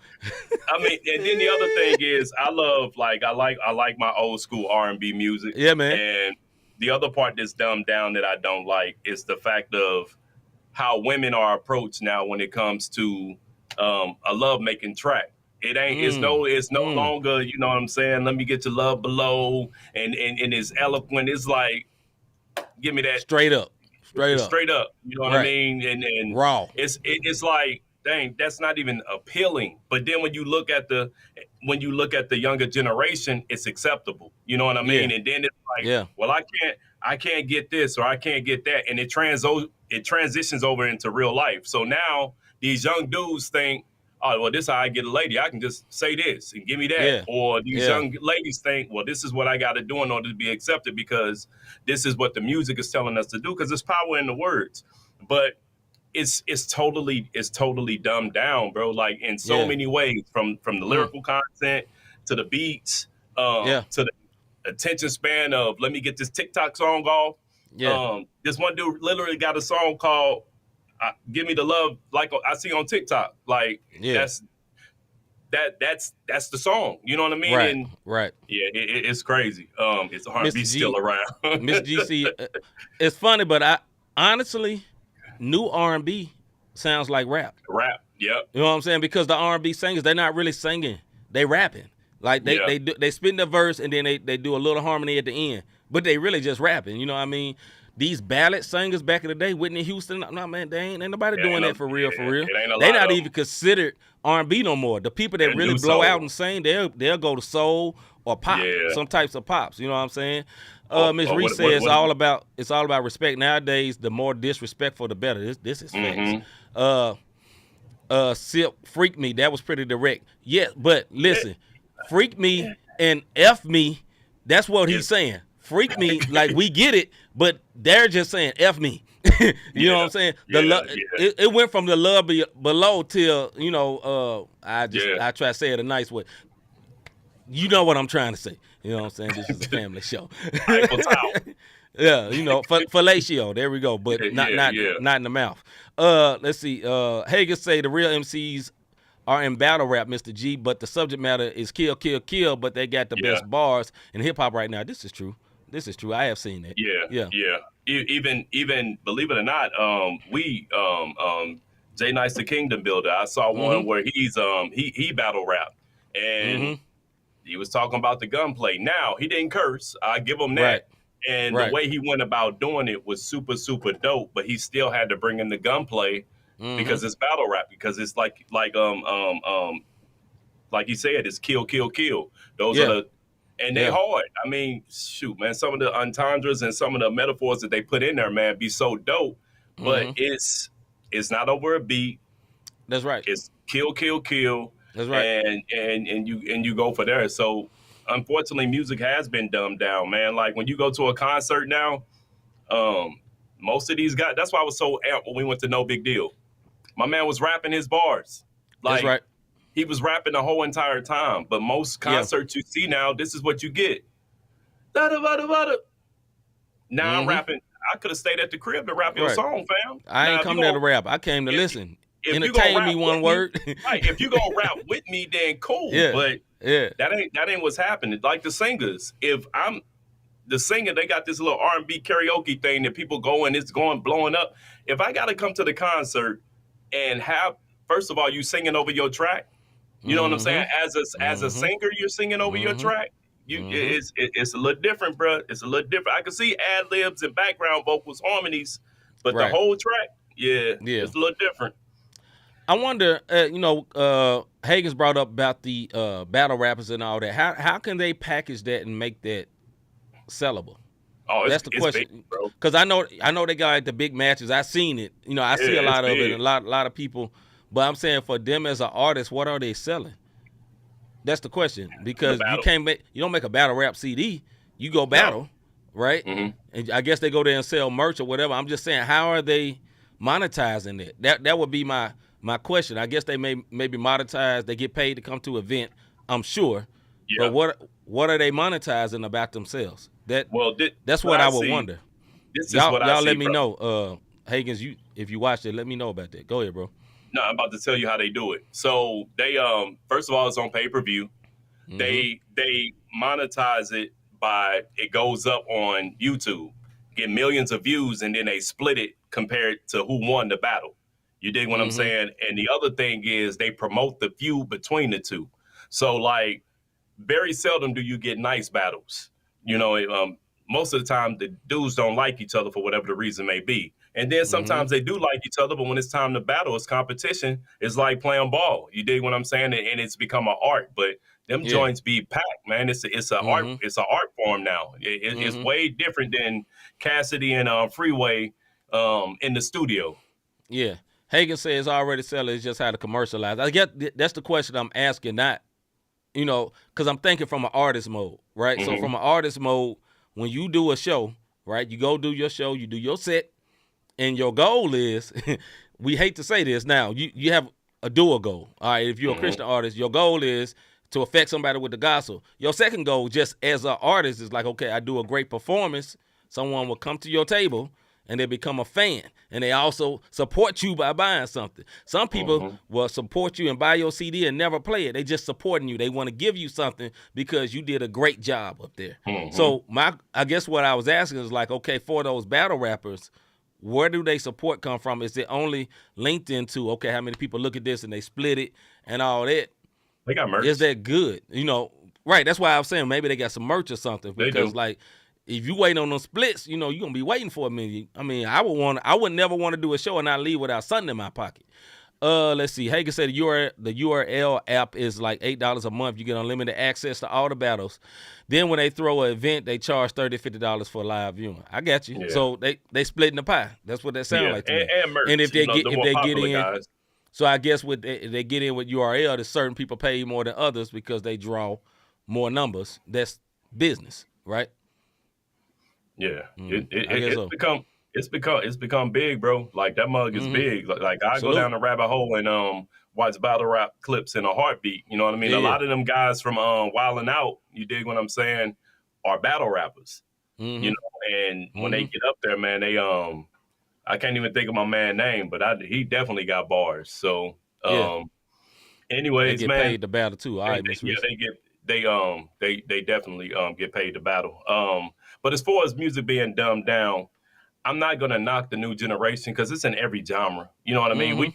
I mean, and then the other thing is, I like my old school R&B music. Yeah, man. And the other part that's dumbed down that I don't like is the fact of how women are approached now when it comes to a love making track. It ain't. It's no longer. You know what I'm saying? Let me get your love below, and it's eloquent. It's like, give me that straight up. You know what I mean? And raw. It's like, dang, that's not even appealing. But then when you look at the younger generation, it's acceptable. You know what I mean? And then it's like, well, I can't get this or I can't get that, and it transitions over into real life. So now these young dudes think, oh, well, this is how I get a lady. I can just say this and give me that. Yeah. Or these young ladies think, well, this is what I got to do in order to be accepted because this is what the music is telling us to do because there's power in the words. But it's totally dumbed down, bro. Like in so many ways, from the lyrical content to the beats, to the attention span of let me get this TikTok song off. Yeah. This one dude literally got a song called "Give Me the Love" like I see on TikTok. Like that's the song. You know what I mean? Right. Yeah, it's crazy. It's hard to be still around. Miss GC, it's funny, but I honestly, new R&B sounds like rap. Rap. Yep. You know what I'm saying? Because the R&B singers, they're not really singing; they rapping. Like they spit the verse and then they do a little harmony at the end, but they really just rapping. You know what I mean? These ballad singers back in the day, Whitney Houston, no man, they ain't nobody doing that for real. They not even considered R&B no more. The people that really blow out and sing, they'll go to soul or pop, some types of pops. You know what I'm saying? Miss Reese said it's all about respect. Nowadays, the more disrespectful, the better. This is facts. Silk, Freak Me, that was pretty direct. Yeah, but listen, Freak Me and F Me, that's what he's saying. Freak me, like we get it, but they're just saying F me. You know what I'm saying? It went from the love below till, I try to say it a nice way. You know what I'm trying to say. You know what I'm saying? This is a family show. Yeah, fellatio. There we go, but not in the mouth. Let's see. Hager say the real MCs are in battle rap, Mr. G, but the subject matter is kill, kill, kill, but they got the best bars in hip hop right now. This is true. I have seen that. Yeah. Even believe it or not, Jay Nice the Kingdom Builder. I saw one where he battle rap and he was talking about the gunplay. Now he didn't curse. I give him that. Right. And the way he went about doing it was super, super dope. But he still had to bring in the gunplay because it's battle rap. Because it's like you said, it's kill, kill, kill. Those are and they hard. I mean, shoot, man, some of the entendres and some of the metaphors that they put in there, man, be so dope. But it's not over a beat. That's right. It's kill, kill, kill. That's right. And you go for there. So unfortunately, music has been dumbed down, man. Like when you go to a concert now, most of these guys. That's why I was so amped when we went to No Big Deal. My man was rapping his bars. Like, that's right. He was rapping the whole entire time. But most concerts you see now, this is what you get. Now I'm rapping. I could have stayed at the crib to rap your song, fam. I ain't come there to rap. I came to listen. Entertain me one word. Right. If you gonna rap with me, then cool. Yeah. But that ain't what's happening. Like the singers. If I'm the singer, they got this little R&B karaoke thing that people go and it's blowing up. If I gotta come to the concert and have, first of all, you singing over your track, You know what I'm saying? As a singer, you're singing over your track. It's a little different, bro. It's a little different. I can see ad libs and background vocals, harmonies, but the whole track, it's a little different. I wonder, Hagen's brought up about the battle rappers and all that. How can they package that and make that sellable? Oh, that's the question, bro. Because I know they got like the big matches. I've seen it. I see a lot of it, and a lot of people. But I'm saying for them as an artist, what are they selling? That's the question, because you don't make a battle rap CD. You go battle, right? Mm-hmm. And I guess they go there and sell merch or whatever. I'm just saying, how are they monetizing it? That would be my question. I guess they maybe monetize. They get paid to come to an event, I'm sure. Yeah. But what are they monetizing about themselves? That's what I would wonder. This is what I see, y'all let me know. Hagens, if you watched it, let me know about that. Go ahead, bro. No, I'm about to tell you how they do it. So they first of all, it's on pay-per-view. Mm-hmm. They monetize it by it goes up on YouTube, get millions of views, and then they split it compared to who won the battle. You dig what I'm saying? And the other thing is they promote the feud between the two. So like very seldom do you get nice battles. Most of the time the dudes don't like each other for whatever the reason may be. And then sometimes they do like each other, but when it's time to battle, it's competition. It's like playing ball. You dig what I'm saying? And it's become an art. But them joints be packed, man. It's an art. It's an art form now. It's way different than Cassidy and Freeway in the studio. Yeah, Hagen says already selling. It's just how to commercialize. I guess that's the question I'm asking. Not, because I'm thinking from an artist mode, right? So from an artist mode, when you do a show, right, you go do your show, you do your set. And your goal is, we hate to say this now, you have a dual goal. All right, if you're a Christian artist, your goal is to affect somebody with the gospel. Your second goal, just as an artist, is like, okay, I do a great performance. Someone will come to your table and they become a fan. And they also support you by buying something. Some people will support you and buy your CD and never play it. They just supporting you. They want to give you something because you did a great job up there. So I guess what I was asking is like, okay, for those battle rappers, where do they support come from? Is it only linked into, okay, how many people look at this and they split it and all that? They got merch. Is that good? Right. That's why I was saying maybe they got some merch or something. Because like, if you wait on them splits, you're going to be waiting for a minute. I mean, I would never want to do a show and not leave without something in my pocket. Let's see. Hagen said the URL app is like $8 a month. You get unlimited access to all the battles. Then when they throw an event, they charge $30, $50 for live viewing. I got you. Yeah. So they splitting the pie. That's what that sounds like to me. And merch. And if they get in, guys. So I guess they get in with URL, that certain people pay more than others because they draw more numbers. That's business, right? Yeah, it's become big, bro. Like that mug is big. Like I go down the rabbit hole and watch battle rap clips in a heartbeat. You know what I mean? Yeah. A lot of them guys from Wild 'N Out, you dig what I'm saying, are battle rappers. And when they get up there, man, they I can't even think of my man's name, but he definitely got bars. So anyways, they get paid to battle too. All right, they definitely get paid to battle. But as far as music being dumbed down, I'm not gonna knock the new generation because it's in every genre. You know what I mean? We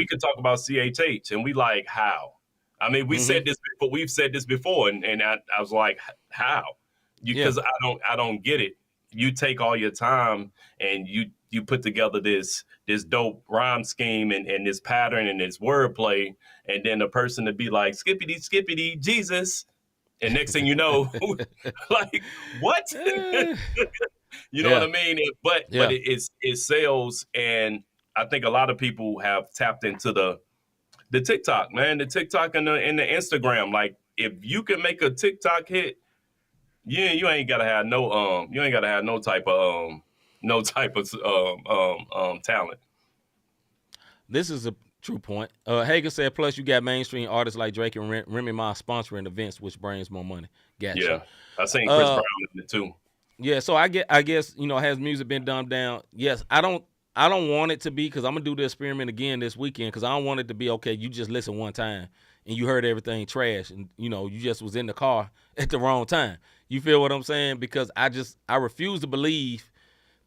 could talk about CHH and we like how. I mean, we said this before. We've said this before, and I was like, how? Because I don't get it. You take all your time and you put together this dope rhyme scheme and this pattern and this wordplay, and then the person to be like skippity skippity Jesus, and next thing you know, like what? You know what I mean? But it sells, and I think a lot of people have tapped into the TikTok, man, the TikTok and the Instagram. Like if you can make a TikTok hit, you ain't gotta have no type of talent. This is a true point. Hagen said, plus you got mainstream artists like Drake and Remy Ma sponsoring events, which brings more money. Gotcha. Yeah, I seen Chris Brown in it too. Yeah, so I guess has music been dumbed down? Yes, I don't want it to be, because I'm gonna do the experiment again this weekend, because I don't want it to be okay. You just listen one time and you heard everything trash, and you just was in the car at the wrong time. You feel what I'm saying? Because I refuse to believe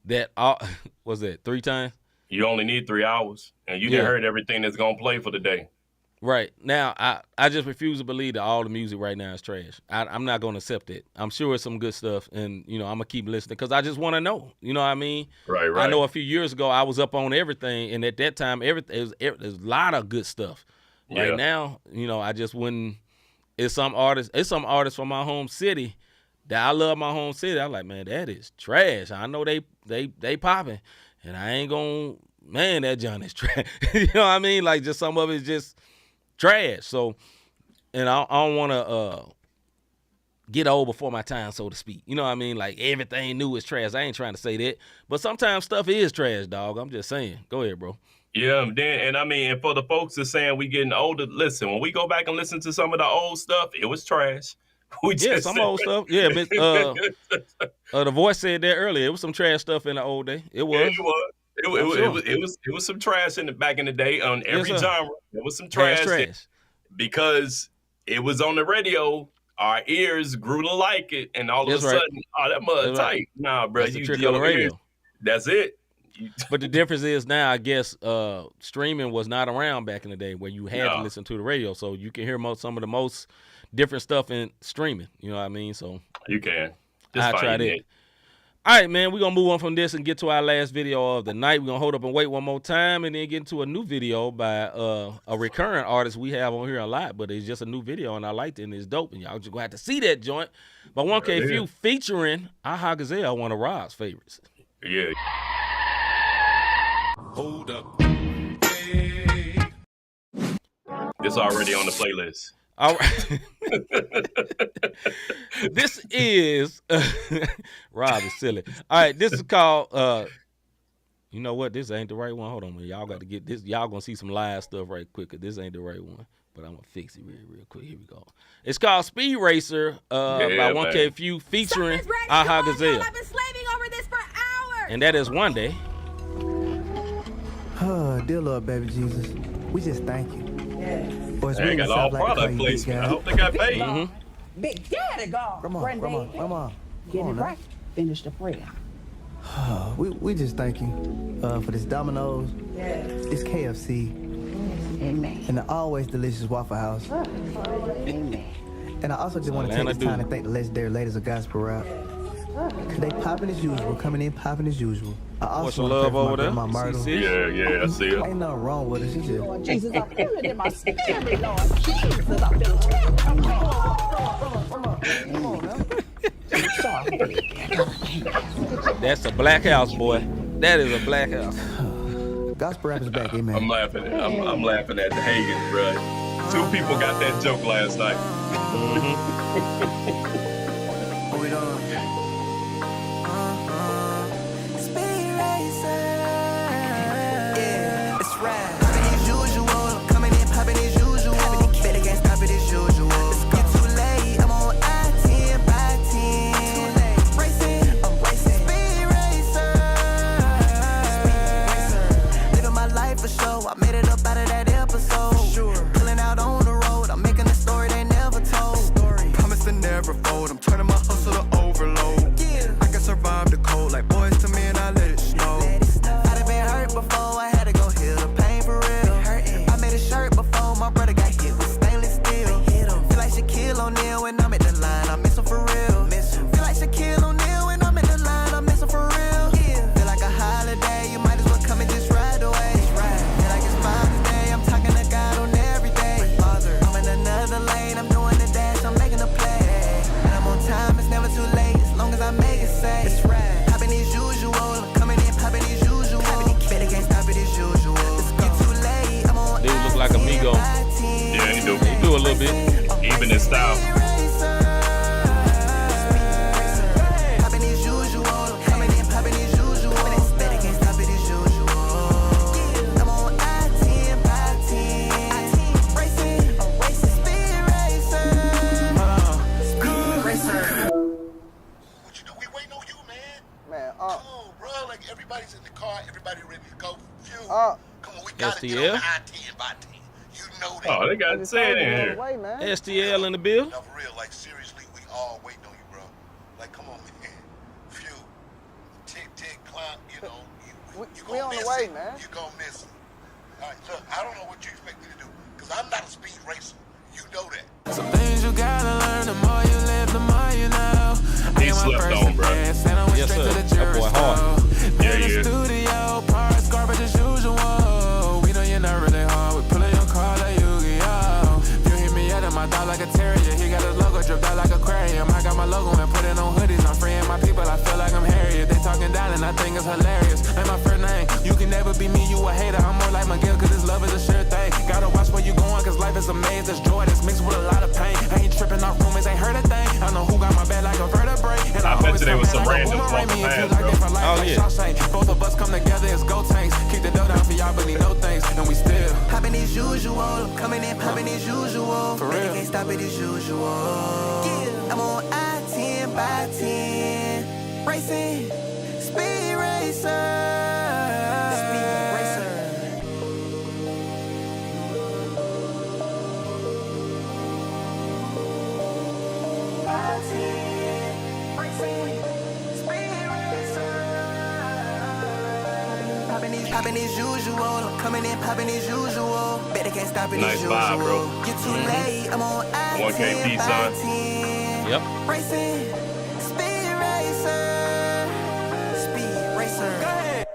that was it 3 times. You only need 3 hours, and you done heard everything that's gonna play for the day. Right. Now, I just refuse to believe that all the music right now is trash. I'm not going to accept it. I'm sure it's some good stuff, and, I'm going to keep listening because I just want to know. You know what I mean? Right. I know a few years ago I was up on everything, and at that time, there's a lot of good stuff. Yeah. Right now, I just wouldn't. It's some artists from my home city that I love my home city. I'm like, man, that is trash. I know they popping, and I ain't going, man, that John is trash. You know what I mean? Like, just some of it's just trash. So, and I don't want to get old before my time, so to speak. You know what I mean? Like, everything new is trash. I ain't trying to say that. But sometimes stuff is trash, dog. I'm just saying. Go ahead, bro. Yeah, and for the folks that's saying we getting older, listen, when we go back and listen to some of the old stuff, it was trash. Some old stuff. Yeah, the voice said that earlier. It was some trash stuff in the old day. It was. Yeah, it was some trash back in the day on every genre. There was some trash. Because it was on the radio. Our ears grew to like it, and all of a sudden, that mud tight. Right. Nah, bro, that's the trick on the radio. That's it. But the difference is now, I guess, streaming was not around back in the day where you had to listen to the radio, so you can hear some of the most different stuff in streaming. You know what I mean? So you can. I tried it. All right, man, we're going to move on from this and get to our last video of the night. We're going to hold up and wait one more time and then get into a new video by a recurrent artist we have on here a lot, but it's just a new video, and I liked it, and it's dope, and y'all just going to have to see that joint. But 1K Phew featuring Gazelle, one of Rob's favorites. Yeah. Hold up. Hey. It's already on the playlist. All right. This is Rob is silly. All right, this is called you know what? This ain't the right one. Hold on, man. Y'all got to get this. Y'all gonna see some live stuff right quick. This ain't the right one. But I'm gonna fix it real quick. Here we go. It's called Speed Racer by 1K Phew featuring Gazelle. I've been slaving over this for hours. And that is One Day. Dear Lord, baby Jesus, we just thank you. They got all product placement. I hope they got paid. Big Daddy gone. Come on. Get it right. Finish the prayer. We just thank you for this Domino's, this KFC, Amen. and the always delicious Waffle House. Amen. And I also just want to take this time to thank the legendary ladies of Gospel Rap. They popping as usual, coming in popping as usual. I also want to pray for my grandma Myrtle. Yeah, I see it. Ain't nothing wrong with it. She just... Lord Jesus, I feel it in my spirit, Lord Jesus, I feel it. Come on now. That's a black house, boy. That is a black house. Gospel Rap is back, amen. I'm laughing at the Hagen, bro. 2 people got that joke last night. Hold on. Speed racer. Yeah, it's right. Popping as usual. Coming in, popping as usual. Better can't stop it as usual. It's get too late. I'm on I-10 by 10. Racing, I'm racing. Speed racer. Living my life for sure. I made it up out of that episode. Sure. Pulling out on the road. I'm making a story they never told. Promise to never fold. I'm turning my hustle to overload. Yeah. I can survive the cold like boys to men. I let it snow. I'd have been hurt before. I had to go heal the pain for real. I made a shirt before my brother got hit with stainless steel. Feel like Shaquille O'Neal when I'm at the line. I miss him for real. Feel like Shaquille O'Neal when I'm at the line. I miss him for real. Feel like a holiday. You might as well come and just ride away. Feel like it's Father's Day. I'm talking to God on every day. I'm in another lane. I'm doing the dash. I'm making a play. And I'm on time. It's never too late. As long as I make it safe. It's right. Popping as usual. I'm coming in, popping as usual. Better can't stop it as usual. It's get too late. I'm on Dude look like Amigo. Yeah, he do. He do a little bit. Even in style. Popping as usual. Coming in, popping as usual. Better can't stop it as usual. I'm on I-10 by 10. Racing, I'm racing. Speed racer. Speed racer. What you do? We waiting on you, man. Come on, bro. Like, everybody's in the car. Everybody ready to go. Phew. Come on, we gotta get on the I-10 by 10. You know that. Oh, they got to say it in here. STL in the bill. No, for real. Like, seriously, we all waiting on you, bro. Like, come on, man. Phew. Tick, climb, you know. You We on the way, man. You gonna miss it. All right, look, I don't know what you expect me to do. Because I'm not a speed racer. You know that. Some things you gotta learn, the more you live, the more you know. He slept on, bro. Yes, sir. That boy hard. In the studio, parts garbage as usual. We know you're not really hard. We pulling your car like Yu-Gi-Oh! You hit me out of my dog like a terrier. He got his logo dripped out like aquarium. I got my logo and put it on hoodies. I'm freeing my people. I feel like I'm Harriet. They talking down and I think it's hilarious. Ain't my first name. You can never be me. You a hater. I'm more like Miguel cause this love is a sure thing. Gotta watch where you going cause life is a maze. There's joy that's mixed with a lot of pain. I ain't tripping off rumors. Ain't heard a thing. I know who got my back like a vertebrae. And I bet you there was some random walking past, bro. Oh, yeah. Both of us come together as go tanks. Keep the dough down for y'all, but he know things. And we still popping as usual. Coming in, popping as usual. For real. Can't stop it as usual. Yeah. I'm on I-10 by 10. Racing. Speed racer. Speed racer. I-10. Racing. Popping as usual, coming in popping as usual. Bet they can't stop it nice as usual. vibe, bro. You're too late, I'm on I-10 1KP, son. 10. Yep. Racing, speed racer, speed racer. Go ahead.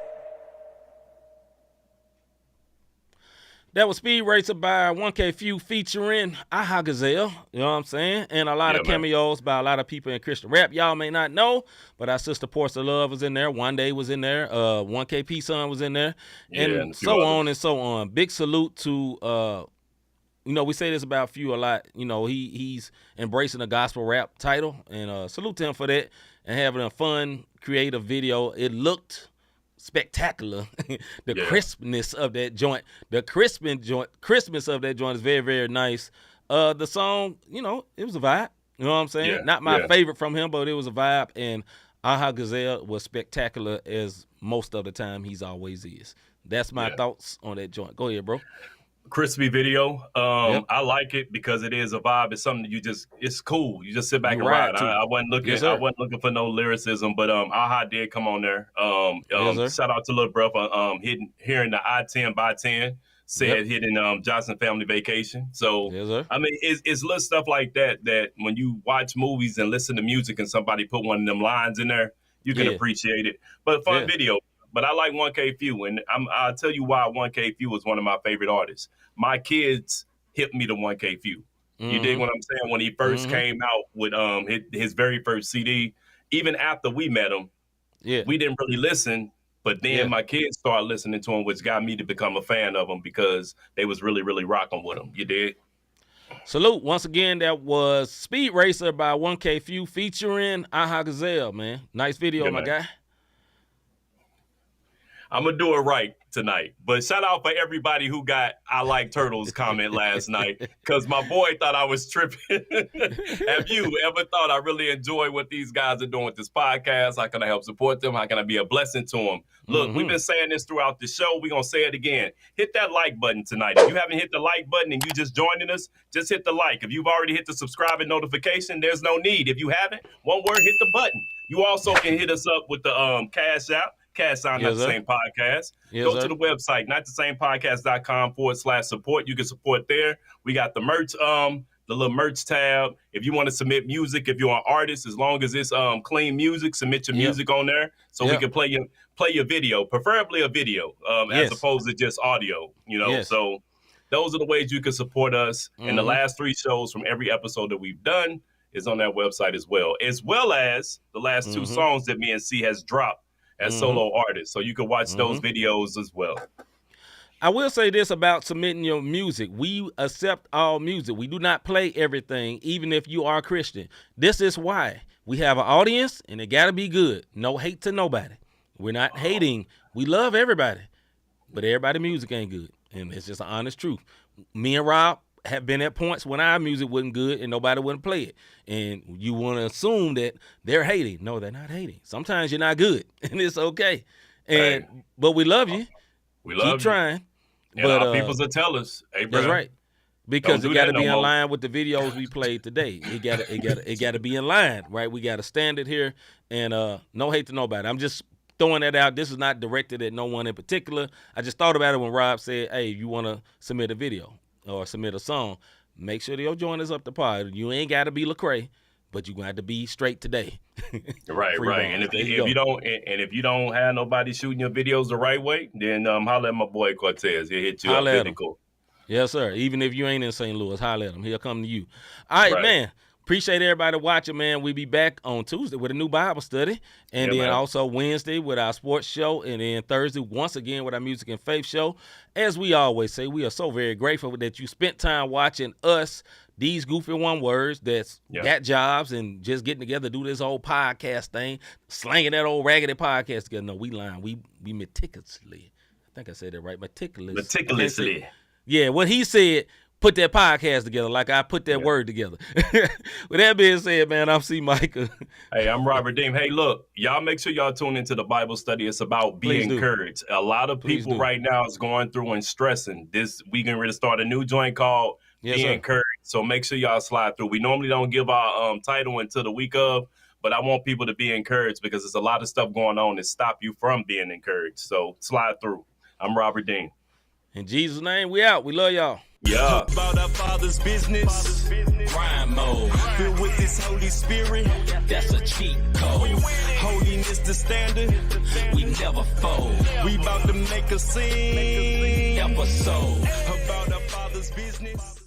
That was Speed Racer by 1K Phew featuring Gazelle, you know what I'm saying? And a lot of cameos by a lot of people in Christian rap. Y'all may not know, but our sister Ports of Love was in there. One Day was in there. 1KP Son was in there. And so on and so on. Big salute to, we say this about Phew a lot. He's embracing the gospel rap title. And salute to him for that and having a fun, creative video. It looked spectacular. Crispness of that joint, crispness of that joint is very, very nice. The song, it was a vibe. You know what I'm saying? Not my favorite from him, but it was a vibe. And Gazelle was spectacular as most of the time he's always is. That's my thoughts on that joint. Go ahead, bro. Crispy video. I like it because it is a vibe. It's something it's cool. You just sit back and ride. I wasn't looking for no lyricism, but Aha did come on there. Shout out to Lil Bruh for hearing the I-10 by 10 said hitting Johnson Family Vacation. So I mean it's little stuff like that when you watch movies and listen to music and somebody put one of them lines in there, you can appreciate it. But fun video. But I like 1K Phew, and I'll tell you why 1K Phew is one of my favorite artists. My kids hit me to 1K Phew. Mm-hmm. You dig what I'm saying? When he first came out with his very first CD, even after we met him, we didn't really listen. But then my kids started listening to him, which got me to become a fan of him because they was really, really rocking with him. You dig? Salute. Once again, that was Speed Racer by 1K Phew featuring Gazelle, man. Nice video, my guy. I'm going to do it right tonight. But shout out for everybody who got I Like Turtles comment last night because my boy thought I was tripping. Have you ever thought I really enjoy what these guys are doing with this podcast? How can I help support them? How can I be a blessing to them? Look, we've been saying this throughout the show. We're going to say it again. Hit that like button tonight. If you haven't hit the like button and you just joining us, just hit the like. If you've already hit the subscribe and notification, there's no need. If you haven't, one word, hit the button. You also can hit us up with the Cash App. Cash Sound, Not the Same Podcast. Go to the website, notthesamepodcast.com/support. You can support there. We got the merch, the little merch tab. If you want to submit music, if you're an artist, as long as it's clean music, submit your music on there so we can play your video, preferably a video, as opposed to just audio, So those are the ways you can support us. And the last 3 shows from every episode that we've done is on that website as well as the last 2 songs that me and C has dropped as solo artists. So you can watch those videos as well. I will say this about submitting your music. We accept all music. We do not play everything, even if you are a Christian. This is why. We have an audience, and it got to be good. No hate to nobody. We're not hating. We love everybody. But everybody's music ain't good. And it's just an honest truth. Me and Rob have been at points when our music wasn't good and nobody wouldn't play it. And you want to assume that they're hating. No, they're not hating. Sometimes you're not good, and it's okay. But we love you. We love Keep trying. And but our peoples will tell us, hey, bro. That's right. Because it got to be in line with the videos we played today. It got to be in line, right? We got to stand it here, and no hate to nobody. I'm just throwing that out. This is not directed at no one in particular. I just thought about it when Rob said, "Hey, you want to submit a video?" or submit a song, make sure they'll join us up the pod. You ain't got to be Lecrae, but you got to be straight today. Right. And if you don't have nobody shooting your videos the right way, then holler at my boy Cortez. He'll hit you up pretty cool. Yes, sir. Even if you ain't in St. Louis, holler at him. He'll come to you. All right, man. Appreciate everybody watching, man. We'll be back on Tuesday with a new Bible study. And then also Wednesday with our sports show. And then Thursday, once again, with our music and faith show. As we always say, we are so very grateful that you spent time watching us, these goofy one words that's got jobs and just getting together, do this whole podcast thing, slanging that old raggedy podcast together. No, we lying. We meticulously. I think I said that right. Meticulously. Yeah, what he said, put that podcast together like I put that word together. With that being said, man, I'm C-Micah. Hey, I'm Brvndon. Hey, look, y'all make sure y'all tune into the Bible study. It's about being encouraged. A lot of people right now is going through and stressing. We getting ready to start a new joint called Be Encouraged. So make sure y'all slide through. We normally don't give our title until the week of, but I want people to be encouraged because there's a lot of stuff going on that stop you from being encouraged. So slide through. I'm Brvndon. In Jesus' name, we out. We love y'all. Yeah. About our Father's business. Crime mode. Filled with His Holy Spirit. That's a cheat code. Holiness the standard. We never fold. We about to make a scene. Episode. About our Father's business.